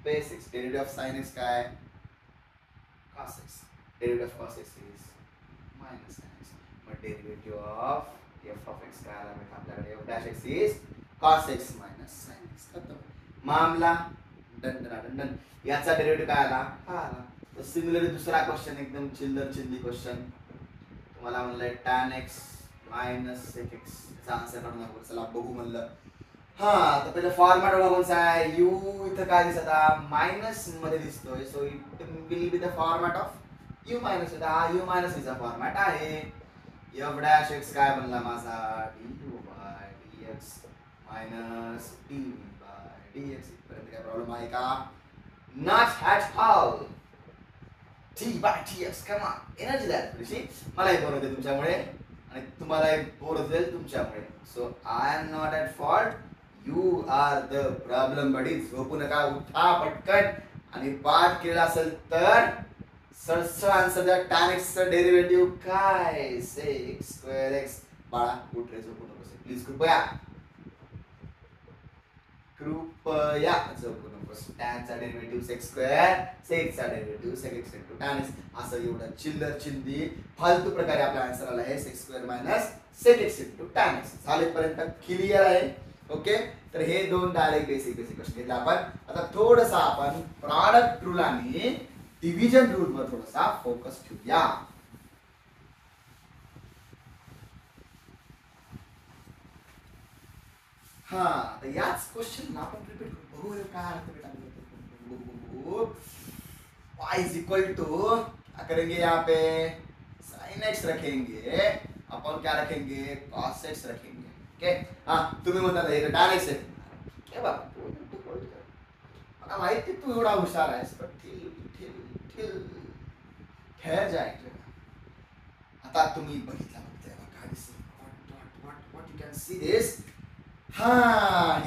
basics. Derivative of sin x काय cos x. Derivative of cos x is minus sin x. मग derivative of f of x काय आला बेटा आपल्याकडे f dash x is cos x minus sin x. खतम मामला done done done. याचा derivative काय आला हा आला. तर सिमिलरली दुसरा क्वेश्चन एकदम चिल्लर चिल्ली क्वेश्चन तुम्हाला म्हणलंय tan x minus sec x चा आन्सर काढून दाखवू. चला बघू म्हणलं. हा तर पहिलं फॉर्मॅट बघायचा आहे u इथं काय दिसत आहे मायनस मध्ये दिसतोय so it will be the format of u minus. हा u मायनस चा फॉर्मॅट आहे. f डॅश x काय बनला माझा du by dx minus dv by dx. इथपर्यंत काय प्रॉब्लेम आहे का not at all. t by dx come on energy द्या ऋषी. मला बोर होते तुमच्यामुळे आणि तुम्हाला बोर होईल तुमच्यामुळे. So I am not at fault you are the problem buddy. झोपू नका उठा पटकन आणि पाठ केला असेल तर सरळ आन्सर द्या. tan x चं डेरिव्हेटिव्ह काय sec स्क्वेअर x. बाळा उठ रे झोपू नकोस प्लीज कृपया कृपया झोपू नकोस. tan चा डेरिव्हेटिव्ह sec स्क्वेअर sec चा derivative sec x into tan x. असं एवढं चिल्लर चिंदी फालतू प्रकारे आपला आन्सर आला आहे sec square minus sec x into tan x. झालेपर्यंत क्लिअर आहे ओके. तर हे दोन डायरेक्ट बेसिक क्वेश्चन घेतले आपण. आता थोडंसं आपण प्रॉडक्ट रूल आणि डिव्हिजन रूल वर थोडासा फोकस ठेवूया. हा तर याच क्वेश्चन आपण रिपीट करू. बघू काय अर्थ बेटा. y इज इक्वल टू क्या करेंगे यहाँ पे sin x रखेंगे अपन क्या रखेंगे cos x रखेंगे. ओके हाँ तुम्ही म्हणता हे tan x आहे क्या बात मला माहिती तू एवढा हुशार आहेस पण ठेर जाय. आता तुम्ही बघितला काय दिसत what you can see this. हा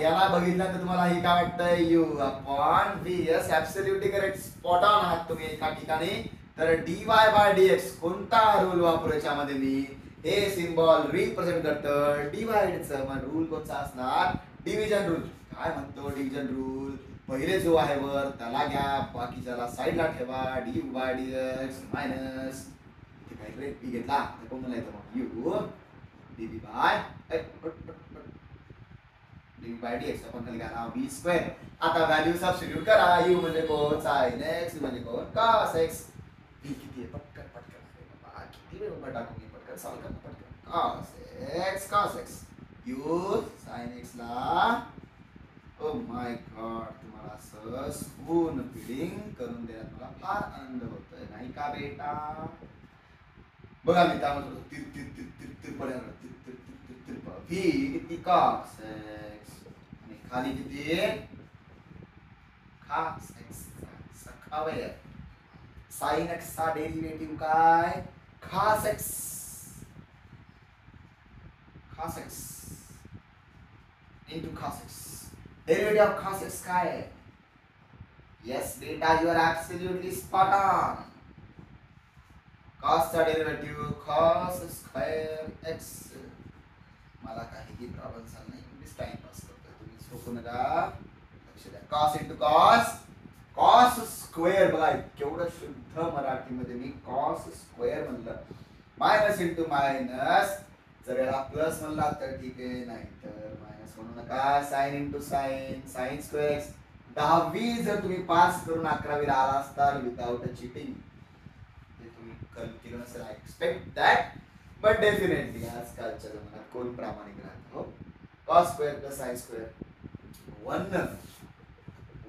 याला बघितल्यानंतर तुम्हाला हे काय वाटतंय u upon v. Yes absolutely correct spot on आहात तुम्ही एका ठिकाणी. तर dy बाय dx कोणता रूल वापरू याच्यामध्ये मी हे सिम्बॉल रिप्रेझेंट करतं डिवाइडचं. मग रूल कोणता असणार डिव्हिजन रूल. काय म्हणतो डिव्हिजन रूल पहिले जो आहे वर त्याला घ्या बाकीच्याला साईडला ठेवा. dy बाय dx मायनस इथे काय p घेतला तर कोण येतं मग u dv by dv by dx आपण खाली घाला v स्क्वेअर. आता व्हॅल्यू सबस्टिट्यूट करा. u म्हणजे कोण sin x म्हणजे कोण cos x. v किती आहे पटकन पटकन किती वेळ उभा टाकू मी पटकन सॉल्व करतो पटकन cos x u sin x ला ओ माय गॉड तुम्हाला असं स्पून फिडिंग करून देण्यात मला फार आनंद होतोय नाही का बेटा. बघा मी त्यामध्ये तिर तिर तिर तिर तिर पडेल तिर तिर तिर तिर तिर v किती cos x आणि खाली किती cos x सखावे. sin x चा डेरिव्हेटिव्ह काय cos x into cos x. Derivative of cos x काय आहे. yes beta you are absolutely spot on. cos चा डेरिव्हेटिव्ह cos स्क्वेअर x. मला काही प्रॉब्लेम झाला नाही. मी टाइम पास करतोय तुम्ही झोपू नका लक्ष द्या. cos into cos cos square, बघा केवढं शुद्ध मराठीमध्ये मी कॉस स्क्वेअर म्हणलं. मायनस इंटू मायनस, जर याला प्लस म्हणला तर ठीक आहे, नाही तर मायनस म्हणू नका. Sine into sine, sine square x. 10वी जर तुम्ही पास करून 11वीला आला असताल विदाउट चिटिंग, ते तुम्ही केलं नसेल, I expect that, but definitely आजकालच्या जमान्यात कोण प्रामाणिक राहत हो. Cos square plus sine square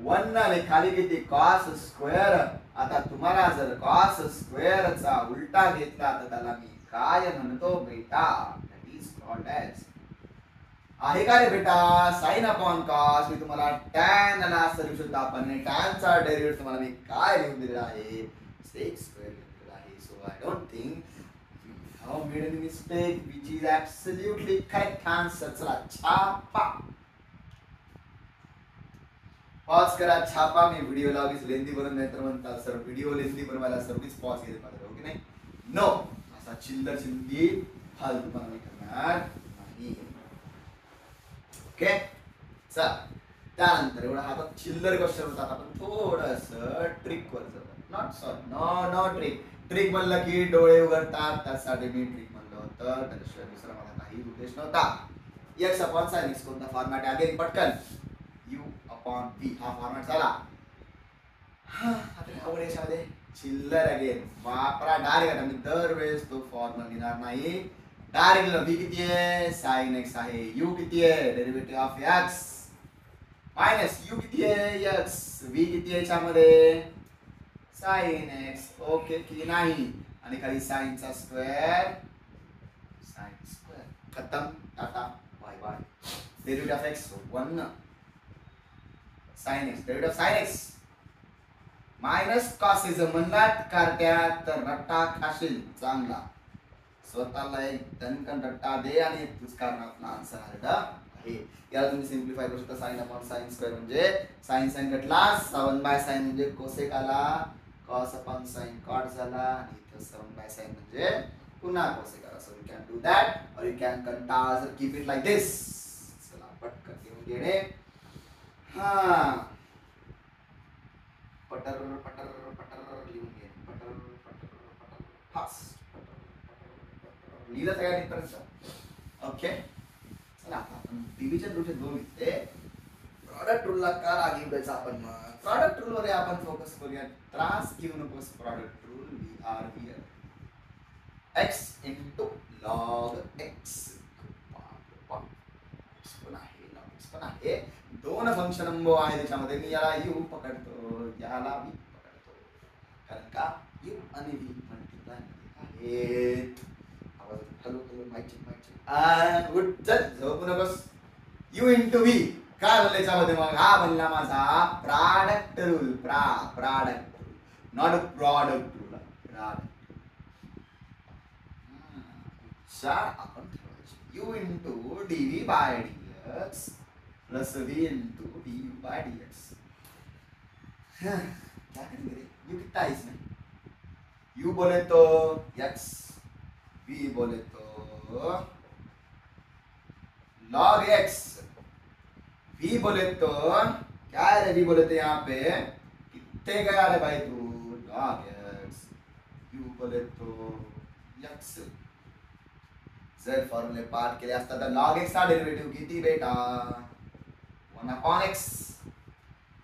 1 आणि खाली किती कॉस स्क्वेअर. आता तुम्हाला जर कॉस स्क्वेअरचा उलटा घेतला तर त्याला मी काय म्हणतो बेटा, दॅट इज कॉल्ड एज, आहे का रे बेटा, साइन अपॉन कॉस. मी तुम्हाला टॅन ला असं लिहू शकतो आपण, टॅनचा डेरिव्हेटिव्ह तुम्हाला मी काय लिहून दिलेला आहे, सेक स्क्वेअर लिहून दिलेला आहे. So I don't think we have made any mistake, which is absolutely correct answer. चला छापा, पॉज करा, छापा. मी व्हिडिओ लावलीच लेंदी बनवून, नाही तर म्हणतात सर व्हिडिओ लेंदी बनवायला सर्विस पॉज घेत माझं, हो की नाही. नो, असा चिल्लर चिल्ली फालतूपणा मी करणार नाही. ओके, चल. त्यानंतर एवढा हातात चिल्लर क्वेश्चन होतात, आपण थोडस ट्रिक वर जाऊ. Not sorry, no trick. Trick म्हणलं की डोळे उघडतात, त्यासाठी मी ट्रिक म्हणलं होतं, त्याच्याशिवाय दुसरा मला काही उद्देश नव्हता. एक्स अपॉन साइन एक्स कोणता फॉर्मॅट आहे, अगेन पटकन यू अपॉन व्ही हा फॉर्मॅट झाला. आता आवड याच्यामध्ये चिल्लर अगेन वापरा डायरेक्ट. आम्ही दरवेळेस तो फॉर्म्युला लिहिणार नाही, डायरेक्ट व्ही किती आहे, साइन एक्स आहे. यू किती आहे, derivative of x minus U किती आहे, एक्स. व्ही किती आहे याच्यामध्ये, साइन एक्स. ओके की नाही, आणि खाली साइनचा स्क्वेअर, साइन स्क्वेअर. खतम, tata bye bye. Derivative of X 1 sine X, derivative of sine X minus cos is म्हणलात कारट्या तर रट्टा खाशील चांगला. स्वतःला एक दणकन रट्टा दे आणि तुझ कारणातला आन्सर आहे. याला तुम्ही सिम्प्लिफाय करू शकता. साइन अपॉन साइन स्क्वेअर म्हणजे साइन साइन घटला, 7/sin म्हणजे कोसेक आला, कॉस अपॉन साइन कॉट झाला, आणि इथं 7/sin म्हणजे पुन्हा कोसेक आला. So you can do that, और यू कॅन कंटाळ कीप इट लाईक दिस. चला पटकन घेऊन घेणे. हा, पटर पटर पटर लिहून घे, पटर पटर पटर फास्ट. लिहिलं सगळ्या डिफरन्स. ओके, चला आपण डिव्हिजन रूलचे 2 घेतले. प्रॉडक्ट रूलला का राग येऊ द्यायचा आपण, मग प्रॉडक्ट रूल मध्ये आपण फोकस करूया. त्रास घेऊ नकोस. Product rule, we are here. X into log x पण आहे, लॉग एक्स पण आहे. 2 फंक्शन आहे त्याच्यामध्ये. मी याला यू पकडतो, याला व्ही पकडतो, कारण का यू आणि व्ही मल्टिप्लाय आहेत. आवाज हॅलो हॅलो माईक गुड. चल झोपू नकोस. यू इंटू व्ही काय म्हणलं याच्यामध्ये, मग हा बनला माझा product rule. Product rule, not product rule, product. आपण ठेवायचे u into d v by d x plus v into d by d x. क्या करेंगे, यू कितना है इसमें, यू बोले तो एक्स, वी बोले तो log x, v बोले तो क्या है, v बोले तो यहाँ पे कितने गया रे भाई तू, log x. u बोले तो x. जर फॉर्म्युले पार्ट केले असता तर log x चा डेरिव्हेटिव्ह किती बेटा, 1/x.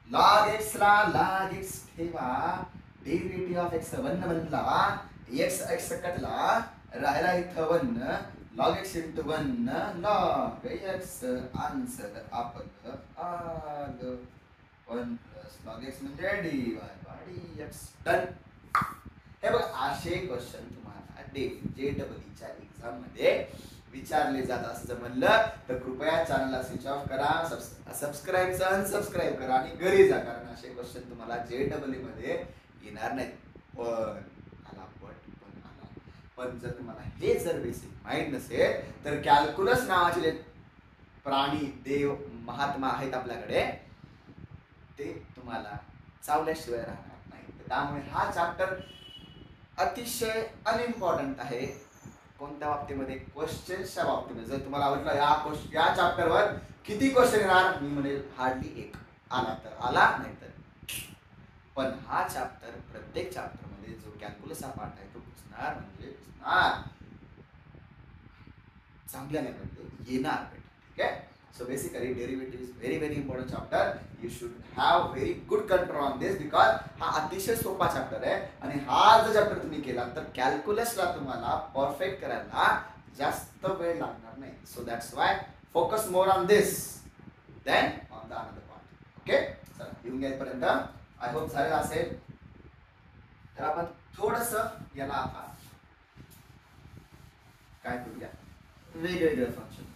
log x ला log x ठेवा, डेरिव्हेटिव्ह ऑफ x 1 बनला, x कटला, राहिला इथं 1, log x into 1 log x. Answer आपलं आलं 1 plus log x म्हणजे dy by dx. डन. हे बघ, असे क्वेश्चन तुम्हाला जेईईच्या एक्झाम मध्ये विचारले जातात. असं जर म्हणलं तर कृपया चॅनलला स्विच ऑफ करा, सबस्क्राईबचा अनसबस्क्राईब करा आणि घरी जा, कारण असे क्वेश्चन तुम्हाला जेईई मध्ये येणार नाहीत. पण जर तुम्हाला हे जर बेसिक माहित नसेल तर कॅल्क्युलस नावाचे जे प्राणी देव महात्मा आहेत आपल्याकडे, ते तुम्हाला चावल्याशिवाय राहणार नाही. त्यामुळे हा चॅप्टर अतिशय अनइम्पॉर्टंट आहे. कोणत्या बाबतीमध्ये, क्वेश्चन्सच्या बाबतीमध्ये. जर तुम्हाला आवडलं या चॅप्टरवर किती क्वेश्चन येणार, मी म्हणेल हार्डली 1. आला तर आला, नाही तर पण हा चॅप्टर प्रत्येक चॅप्टर मध्ये जो कॅल्क्युलस हा पार्ट आहे तो पुसणार म्हणजे पुसणार चांगल्या लेवलमध्ये येणार. ठीक आहे. So basically derivative is very important chapter. You should have very good control on this because हा अतिशय सोपा चॅप्टर आहे आणि हा जर चॅप्टर तुम्ही केला तर कॅल्क्युलसला तुम्हाला परफेक्ट करायला जास्त वेळ लागणार नाही. So that's why focus more on this then on the another part. Okay. चला येऊन घ्या इथपर्यंत. आय होप झालेलं असेल. तर आपण थोडस याला आता काय करूया वेगवेगळे फंक्शन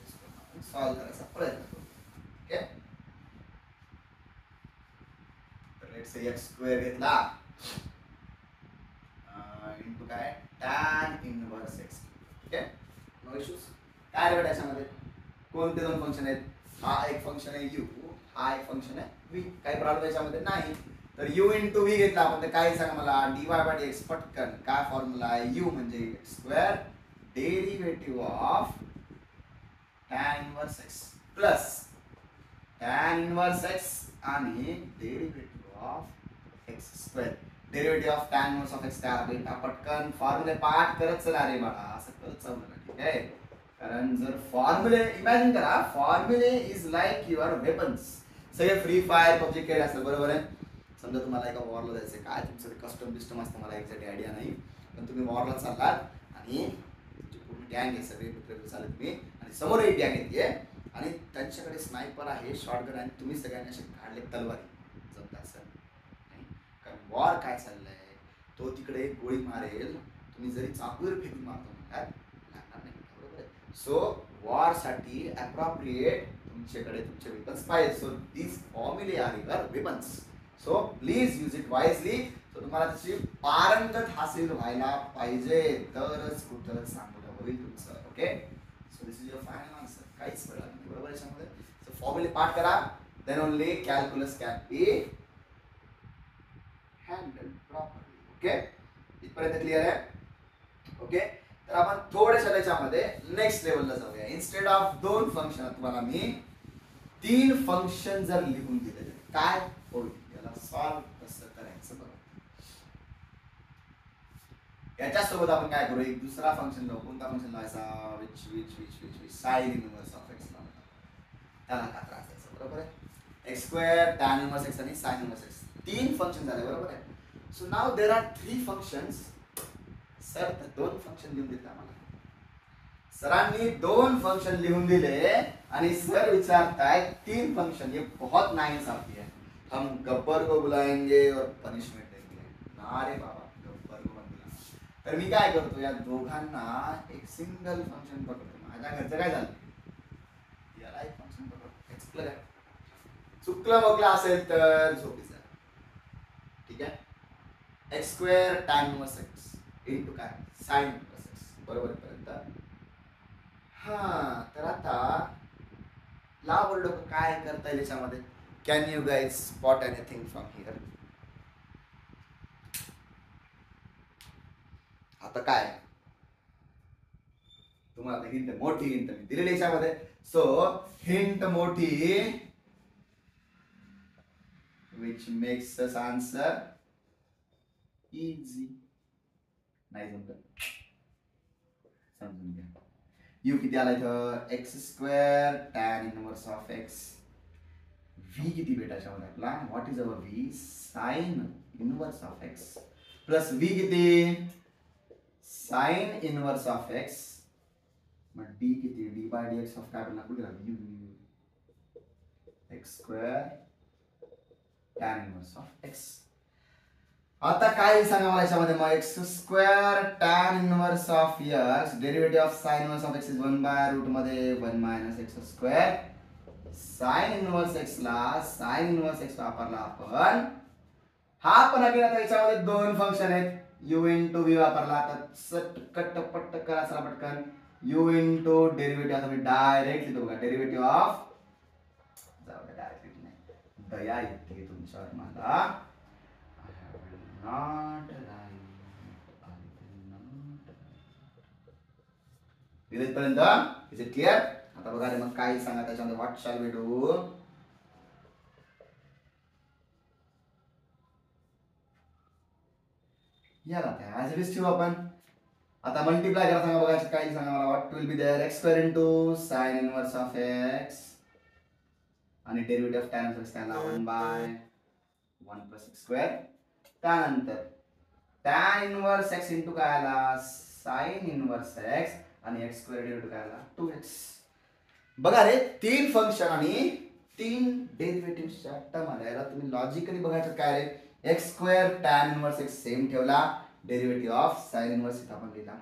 सॉल्व करायचा प्रयत्न करू. ओके. तर लेट्स से x स्क्वेअर घेतला इंटू काय tan इनवर्स x. ठीक आहे. No issues. काय रे त्याच्यामध्ये कोणते दोन फंक्शन आहेत. हा एक फंक्शन आहे u, हा एक फंक्शन आहे v. काही प्रॉब्लेम याच्यामध्ये नाही. तर u इंटू v घेतला आपण तर काय सांगा मला dy बाय dx पटकन काय फॉर्म्युला आहे. u म्हणजे x square derivative of tan inverse x plus tan inverse x आणि derivative of x square. Derivative of tan inverse of x काय बेटा पटकन फॉर्म्युले पाठ करत चला रे बाळा. असं करत चालू नका. ठीक आहे. कारण जर फॉर्म्युले इमॅजिन करा फॉर्म्युले इज लाईक युअर वेपन्स. सगळे फ्री फायर पबजी खेळ असेल बरोबर आहे. समजा तुम्हाला एका वॉरला जायचं काय तुमचं कस्टम बिस्टम असतं मला एक्झॅक्ट आयडिया नाही पण तुम्ही वॉरला चाललात आणि तुमची पूर्ण गँग आहे सगळे मित्र चालत तुम्ही आणि समोर एक गँग येते आणि त्यांच्याकडे स्नायपर आहे शॉटगन आणि तुम्ही सगळ्यांनी असे काढले तलवारी जमता सर नाही. कारण वॉर काय चाललंय तो तिकडे गोळी मारेल तुम्ही जरी चाकूवर फेकून मारतो म्हणतात लागणार नाही. बरोबर आहे. सो वॉर साठी अप्रोप्रिएट तुमच्याकडे तुमचे वेपन्स पाहिजे. सो दीज फॉर्म्युले are your weapons. So please use it wisely. So तुम्हाला त्याची पारंगत हासिल व्हायला पाहिजे तरच कुठं चांगलं होईल तुमचं. Okay. So this is your final answer. काहीच वेळ नाही बरोबर याच्यामध्ये. सो फॉर्म्युले पाठ करा then only calculus can be handle properly. Okay. इथपर्यंत क्लिअर आहे. ओके. तर आपण थोड्याशा त्याच्यामध्ये नेक्स्ट लेवलला जाऊया. इन्स्टेड ऑफ दोन फंक्शन तुम्हाला मी 3 फंक्शन जर लिहून दिले काय होईल याला सॉल्व कसं करायचं बघा. याच्यासोबत आपण काय करू एक दुसरा फंक्शन लावू. कोणता फंक्शन लावायचा which which which which which sine inverse of x लावणार. त्याला काय त्रास द्यायचा बरोबर आहे. x square tan inverse x आणि sin इनवर्स x 3 फंक्शन झाले बरोबर आहे. So now there are 3 functions. Sir तर 2 फंक्शन लिहून दिले आम्हाला. सरांनी 2 फंक्शन लिहून दिले आणि सर विचारताय 3 फंक्शन ये बहुत नाइंसाफी है. हम गब्बर को बुलाएंगे और पनिशमेंट देंगे. ना रे बाबा गब्बर को मत बुला. तर मी काय करतो या दोघांना एक सिंगल फंक्शन पकडतो. माझ्या घरचं काय झालं याला एक फंक्शन पकडतो. चुकलं काय चुकलं बघलं असेल तर झोपीचं. ठीक आहे. x square tan inverse x into काय sin इनवर्स x बरोबर पर्यंत. हा तर आता लाव डोकं काय करता येईल याच्यामध्ये. Can you guys spot anything from here. आता काय तुम्हाला हिंट मोठी हिंट मी दिलेली याच्यामध्ये. सो हिंट मोठी which makes us answer easy. नाही जमत समजून घ्या. यू किती आला इथं x square tan inverse of x. v किती बेटा याच्यामध्ये आपला what is our v sin inverse of x plus v किती sin इनवर्स ऑफ x मग d किती d बाय dx ऑफ काय आपल्याला कुठे राहिलं u x square tan inverse of x. आता काय सांगा मला याच्यामध्ये मग x square tan inverse of x derivative of sin inverse of x is 1 by root मध्ये 1 minus x square. sin inverse x ला sin इनवर्स x वापरला आपण. हा पण अगेन आता याच्यामध्ये 2 फंक्शन आहेत. u इंटू v वापरला तर सटकट पट्ट करा चला पटकन. u इंटू डेरिव्हेटिव्ह आता मी डायरेक्ट लिहितो बघा डेरिव्हेटिव्ह ऑफ जाऊ दे डायरेक्ट नाही दया येते तुमच्यावर मला. Not इथपर्यंत इज इट क्लिअर. आता बघा रे मग काय सांगा त्याच्यामध्ये व्हॉट शॅल वी डू. याला ॲज इट इज ठेवू आपण. आता मल्टिप्लाय करा सांगा बघा काही सांगा मला. What will be there x square into sine inverse of x आणि डेरिव्हेटिव्ह ऑफ टॅन इनवर्स त्याला 1/1 प्लस एक्स स्क्वेअर. त्यानंतर टॅन इनवर्स एक्स इंटू काय आला साइन इनवर्स एक्स आणि एक्स स्क्वेअर डेरिव्हेटिव्ह काय आला 2x. बघा रे 3 फंक्शन आणि 3 डेरिव्हेटिव्हच्या टर्म आल्या. याला तुम्ही लॉजिकली बघायचं काय रे X square tan inverse X same ठेवला. डेरिव्हेटिव्ह ऑफ साइन इनवर्स इथं आपण लिहिला.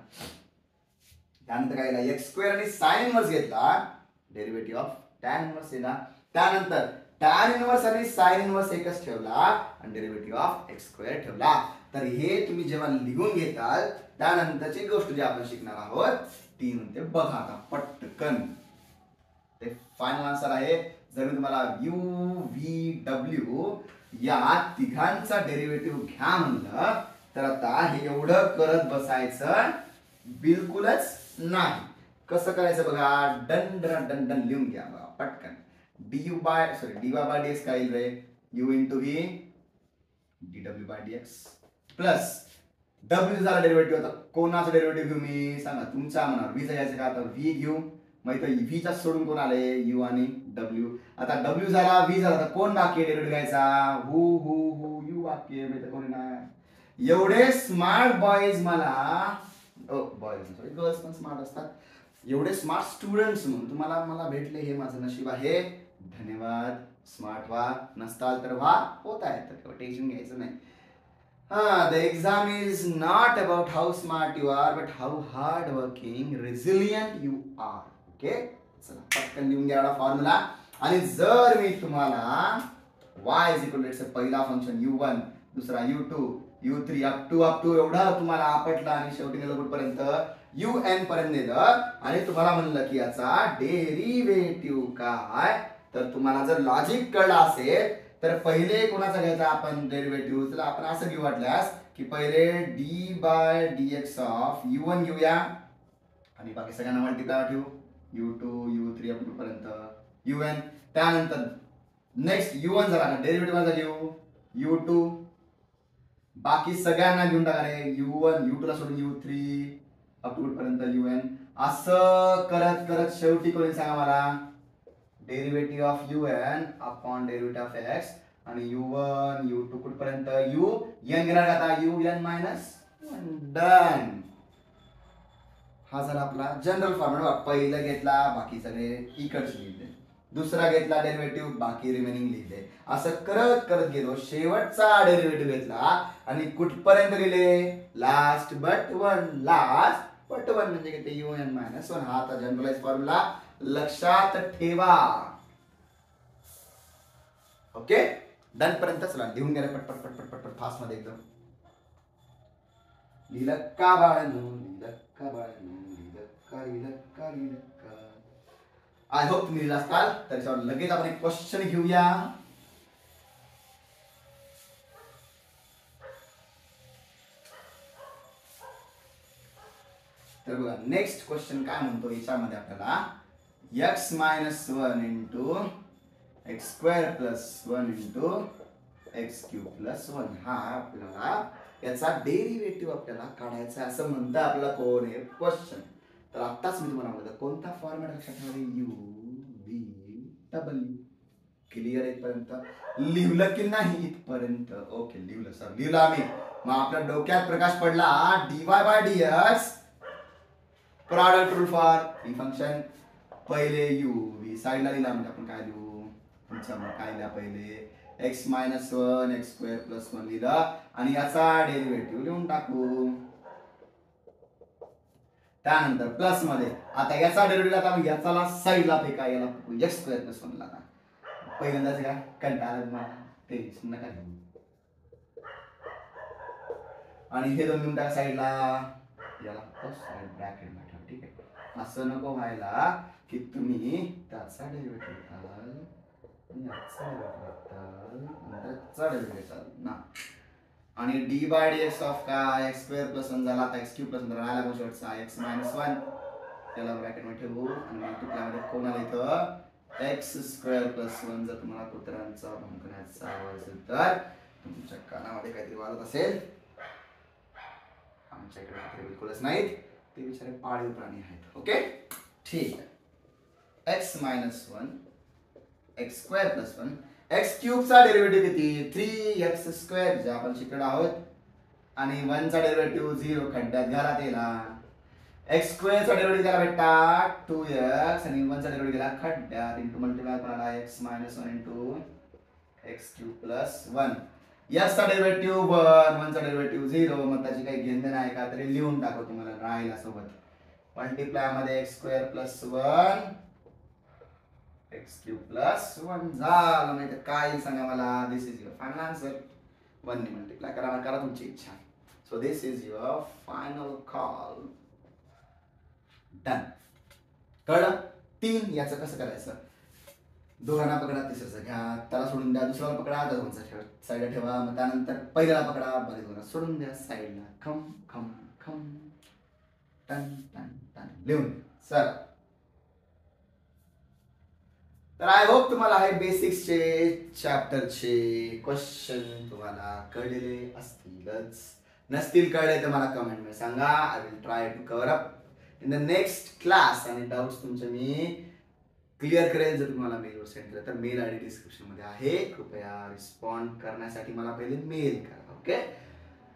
त्यानंतर काय लिहिला एक्स स्क्वेअर आणि साइन इनवर्स घेतला. डेरिव्हेटिव्ह ऑफ टॅन इनवर्स लिहिला. त्यानंतर टॅन इनवर्स आणि साइन इनवर्स एकच ठेवला आणि डेरिव्हेटिव्ह ऑफ एक्स स्क्वेअर ठेवला. तर हे तुम्ही जेव्हा लिहून घेताल त्यानंतरची गोष्ट जी आपण शिकणार आहोत ती म्हणते बघा आता पटकन. ते फायनल आन्सर आहे. जर मी तुम्हाला यू व्ही डब्ल्यू या तिघांचा डेरिव्हेटिव्ह घ्या म्हणलं तर आता हे एवढं करत बसायचं बिलकुलच नाही. कसं करायचं बघा. डन डन डन डन लिहून घ्या बघा पटकन. dy बाय dx काय येईल रे u into v dw by dx plus w झाला डेरिव्हेटिव्ह. आता कोणाचा डेरिव्हेटिव्ह घेऊ मी सांगा तुमचा म्हणा. v चा घ्यायचं का आता v घेऊ. मग इथं v चा सोडून कोण आले u आणि w. आता w झाला v झाला तर कोण बाकी डेरिव्हेटिव्ह घ्यायचा हु हु हु u बाकी आहे. तर कोणी नाही. एवढे स्मार्ट बॉयज मला बॉयज सॉरी गर्ल्स पण स्मार्ट असतात. एवढे स्मार्ट स्टुडंट्स म्हणून तुम्हाला मला भेटले हे माझं नशीब आहे. धन्यवाद. स्मार्ट व्हा. नसताल तर व्हा. होत आहे तर टेन्शन घ्यायचं नाही. The exam is not about how smart you are but how hard working resilient you are. Okay? चला पटकन लिहून घ्या फॉर्म्युला. आणि जर मी तुम्हाला y is equal to पहिला फंक्शन u1 दुसरा u2 u3 अप टू एवढा तुम्हाला आपटला आणि शेवटी नेलं कुठपर्यंत un पर्यंत नेलं आणि तुम्हाला म्हणलं की याचा डेरिव्हेटिव्ह काय. तर तुम्हाला जर लॉजिक कळलं असेल तर पहिले कोणाचा घ्यायचा आपण डेरिव्हेटिव्ह. तर आपण असं घेऊ वाटल्यास की पहिले d by dx of u1 घेऊया आणि बाकी सगळ्यांना मल्टिप्लाय ठेवू u2 u3 अप टू पर्यंत un. त्यानंतर नेक्स्ट u1 झाला डेरिव्हेटिव्ह माझा घेऊ u2 बाकी सगळ्यांना घेऊन टाका रे u1 u2 ला सोडून u3 अप टू पर्यंत un. असं करत करत शेवटी कोणी सांगा मला derivative of un upon derivative of x आणि u1 u2 कुठपर्यंत un घेणार आता un मायनस 1 डन. हा झाला आपला जनरल फॉर्म्युला. पहिला घेतला बाकी सगळे इकडचे लिहिले. दुसरा घेतला डेरिव्हेटिव्ह बाकी रिमेनिंग लिहिले. असं करत करत गेलो. शेवटचा डेरिव्हेटिव्ह घेतला आणि कुठपर्यंत लिहिले last but one. Last but one म्हणजे किती un मायनस 1. हा आता जनरलाइज फॉर्म्युला लक्षात ठेवा. ओके डन पर्यंत चला लिहून गेले पटपट पटपट पटपट फास्ट मध्ये एकदम. लिहिलं का बाळांनो लिहिलं का बाळांनो लिहिलं का. आय होप तुम्ही लिहिलं असताल. त्याच्यावर लगेच आपण एक क्वेश्चन घेऊया. तर बघा नेक्स्ट क्वेश्चन काय म्हणतो याच्यामध्ये आपल्याला x minus 1 into x square plus 1 into x cube plus 1 हा आपल्याला याचा डेरिव्हेटिव्ह आपल्याला काढायचा असं म्हणतं आपल्याला कोण आहे क्वेश्चन. तर आत्ताच मी तुम्हाला म्हणलं कोणता फॉर्मॅट लक्षात ठेवा u v w. क्लिअर इथपर्यंत लिहिलं की नाही इथपर्यंत. ओके लिहिलं सर लिहिलं आम्ही. मग आपल्या डोक्यात प्रकाश पडला dy by dx product rule for ही फंक्शन. पहिले u v साइडला लिहिला म्हणजे आपण काय लिहू तुमच्या काय लिहा पहिले x minus 1 X square plus 1 लिहिलं आणि याचा डेरिव्हेटिव्ह लिहून टाकू. त्यानंतर प्लस मध्ये आता याचा डेरिव्हेटिव्ह आता याचाला साइडला फेका याला एक्स स्क्वेअर प्लस 1 ला. पहिल्यांदाच काय कंटाळा मला टेन्शन नका घेऊ. आणि हे दोन मिनिटा साइडला याला साइड ब्रॅकेट मध्ये ठेवा. ठीक आहे. असं नको व्हायला की तुम्ही त्याचा डेरिव्हेटिव्ह घ्याल याचा डेरिव्हेटिव्ह ना. आणि डी बाय dx ऑफ काय एक्स स्क्वेअर प्लस 1 झाला. आता एक्स क्यूब प्लस 1 राहिला कोण शेवटचा एक्स मायनस 1 त्याला ब्रॅकेट मध्ये ठेवू आणि मल्टिप्लाय कोण आलं इथं एक्स स्क्वेअर प्लस 1. जर तुम्हाला कुत्र्यांचा भंकण्याचा आवाज असेल तर तुमच्या कानामध्ये काहीतरी वाजत असेल आमच्या इकडे कुत्रे बिलकुलच नाहीत, ते बिचारे पाळीव प्राणी आहेत. ओके, ठीक आहे. x minus 1 X square plus 1 X क्यूबचा डेरिव्हेटिव्ह किती 3x² जे आपण शिकणार आहोत, आणि 1 चा डेरिव्हेटिव्ह 0 खड्ड्यात घाला त्याला. x² चा डेरिव्हेटिव्ह त्याला भेटता 2x आणि 1 चा डेरिव्हेटिव्ह गेला खड्ड्यात इंटू मल्टिप्लाय करायला x minus 1 into x cube plus 1. x चा डेरिव्हेटिव्ह 1 चा डेरिव्हेटिव्ह 0, मग त्याची काही घेणं नाही का, तरी लिहून टाकू तुम्हाला राहिला सोबत. मल्टिप्लाय मध्ये x² plus 1 x cube plus 1 झालं. नाही तर काय सांगा मला. दिस इज युअर फायनल आन्सर. 1 ने मल्टिप्लाय करा तुमची इच्छा. So this is your final call. Done. कळलं. 3 याचं कसं करायचं. दोघांना पकडा, तिसऱ्याचं घ्या, त्याला सोडून द्या, दुसऱ्याला पकडा, दोघांचा ठेवा साईडला ठेवा, मग त्यानंतर पहिल्याला पकडा, बरे दोघांना सोडून द्या साईडला. खम खम खम टन टन टन लिहून सर. तर आय होप तुम्हाला हे बेसिक्सचे चॅप्टरचे क्वेश्चन तुम्हाला कळलेले असतीलच. नसतील कळले तर मला कमेंट मध्ये सांगा. I will try to cover up in the next class. आणि डाऊट्स तुमचे मी क्लिअर करेल. जर तुम्हाला मेलवर सेंड केलं तर मेल आय डी डिस्क्रिप्शन मध्ये आहे. कृपया रिस्पॉन्ड करण्यासाठी मला पहिले मेल करा. ओके.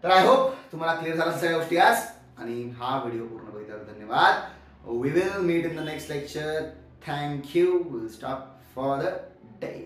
तर आय होप तुम्हाला क्लिअर झाला सगळ्या गोष्टी आज. आणि हा व्हिडिओ पूर्ण बघितल्याबद्दल धन्यवाद. We will meet in the next lecture. Thank you. We'll stop for the day.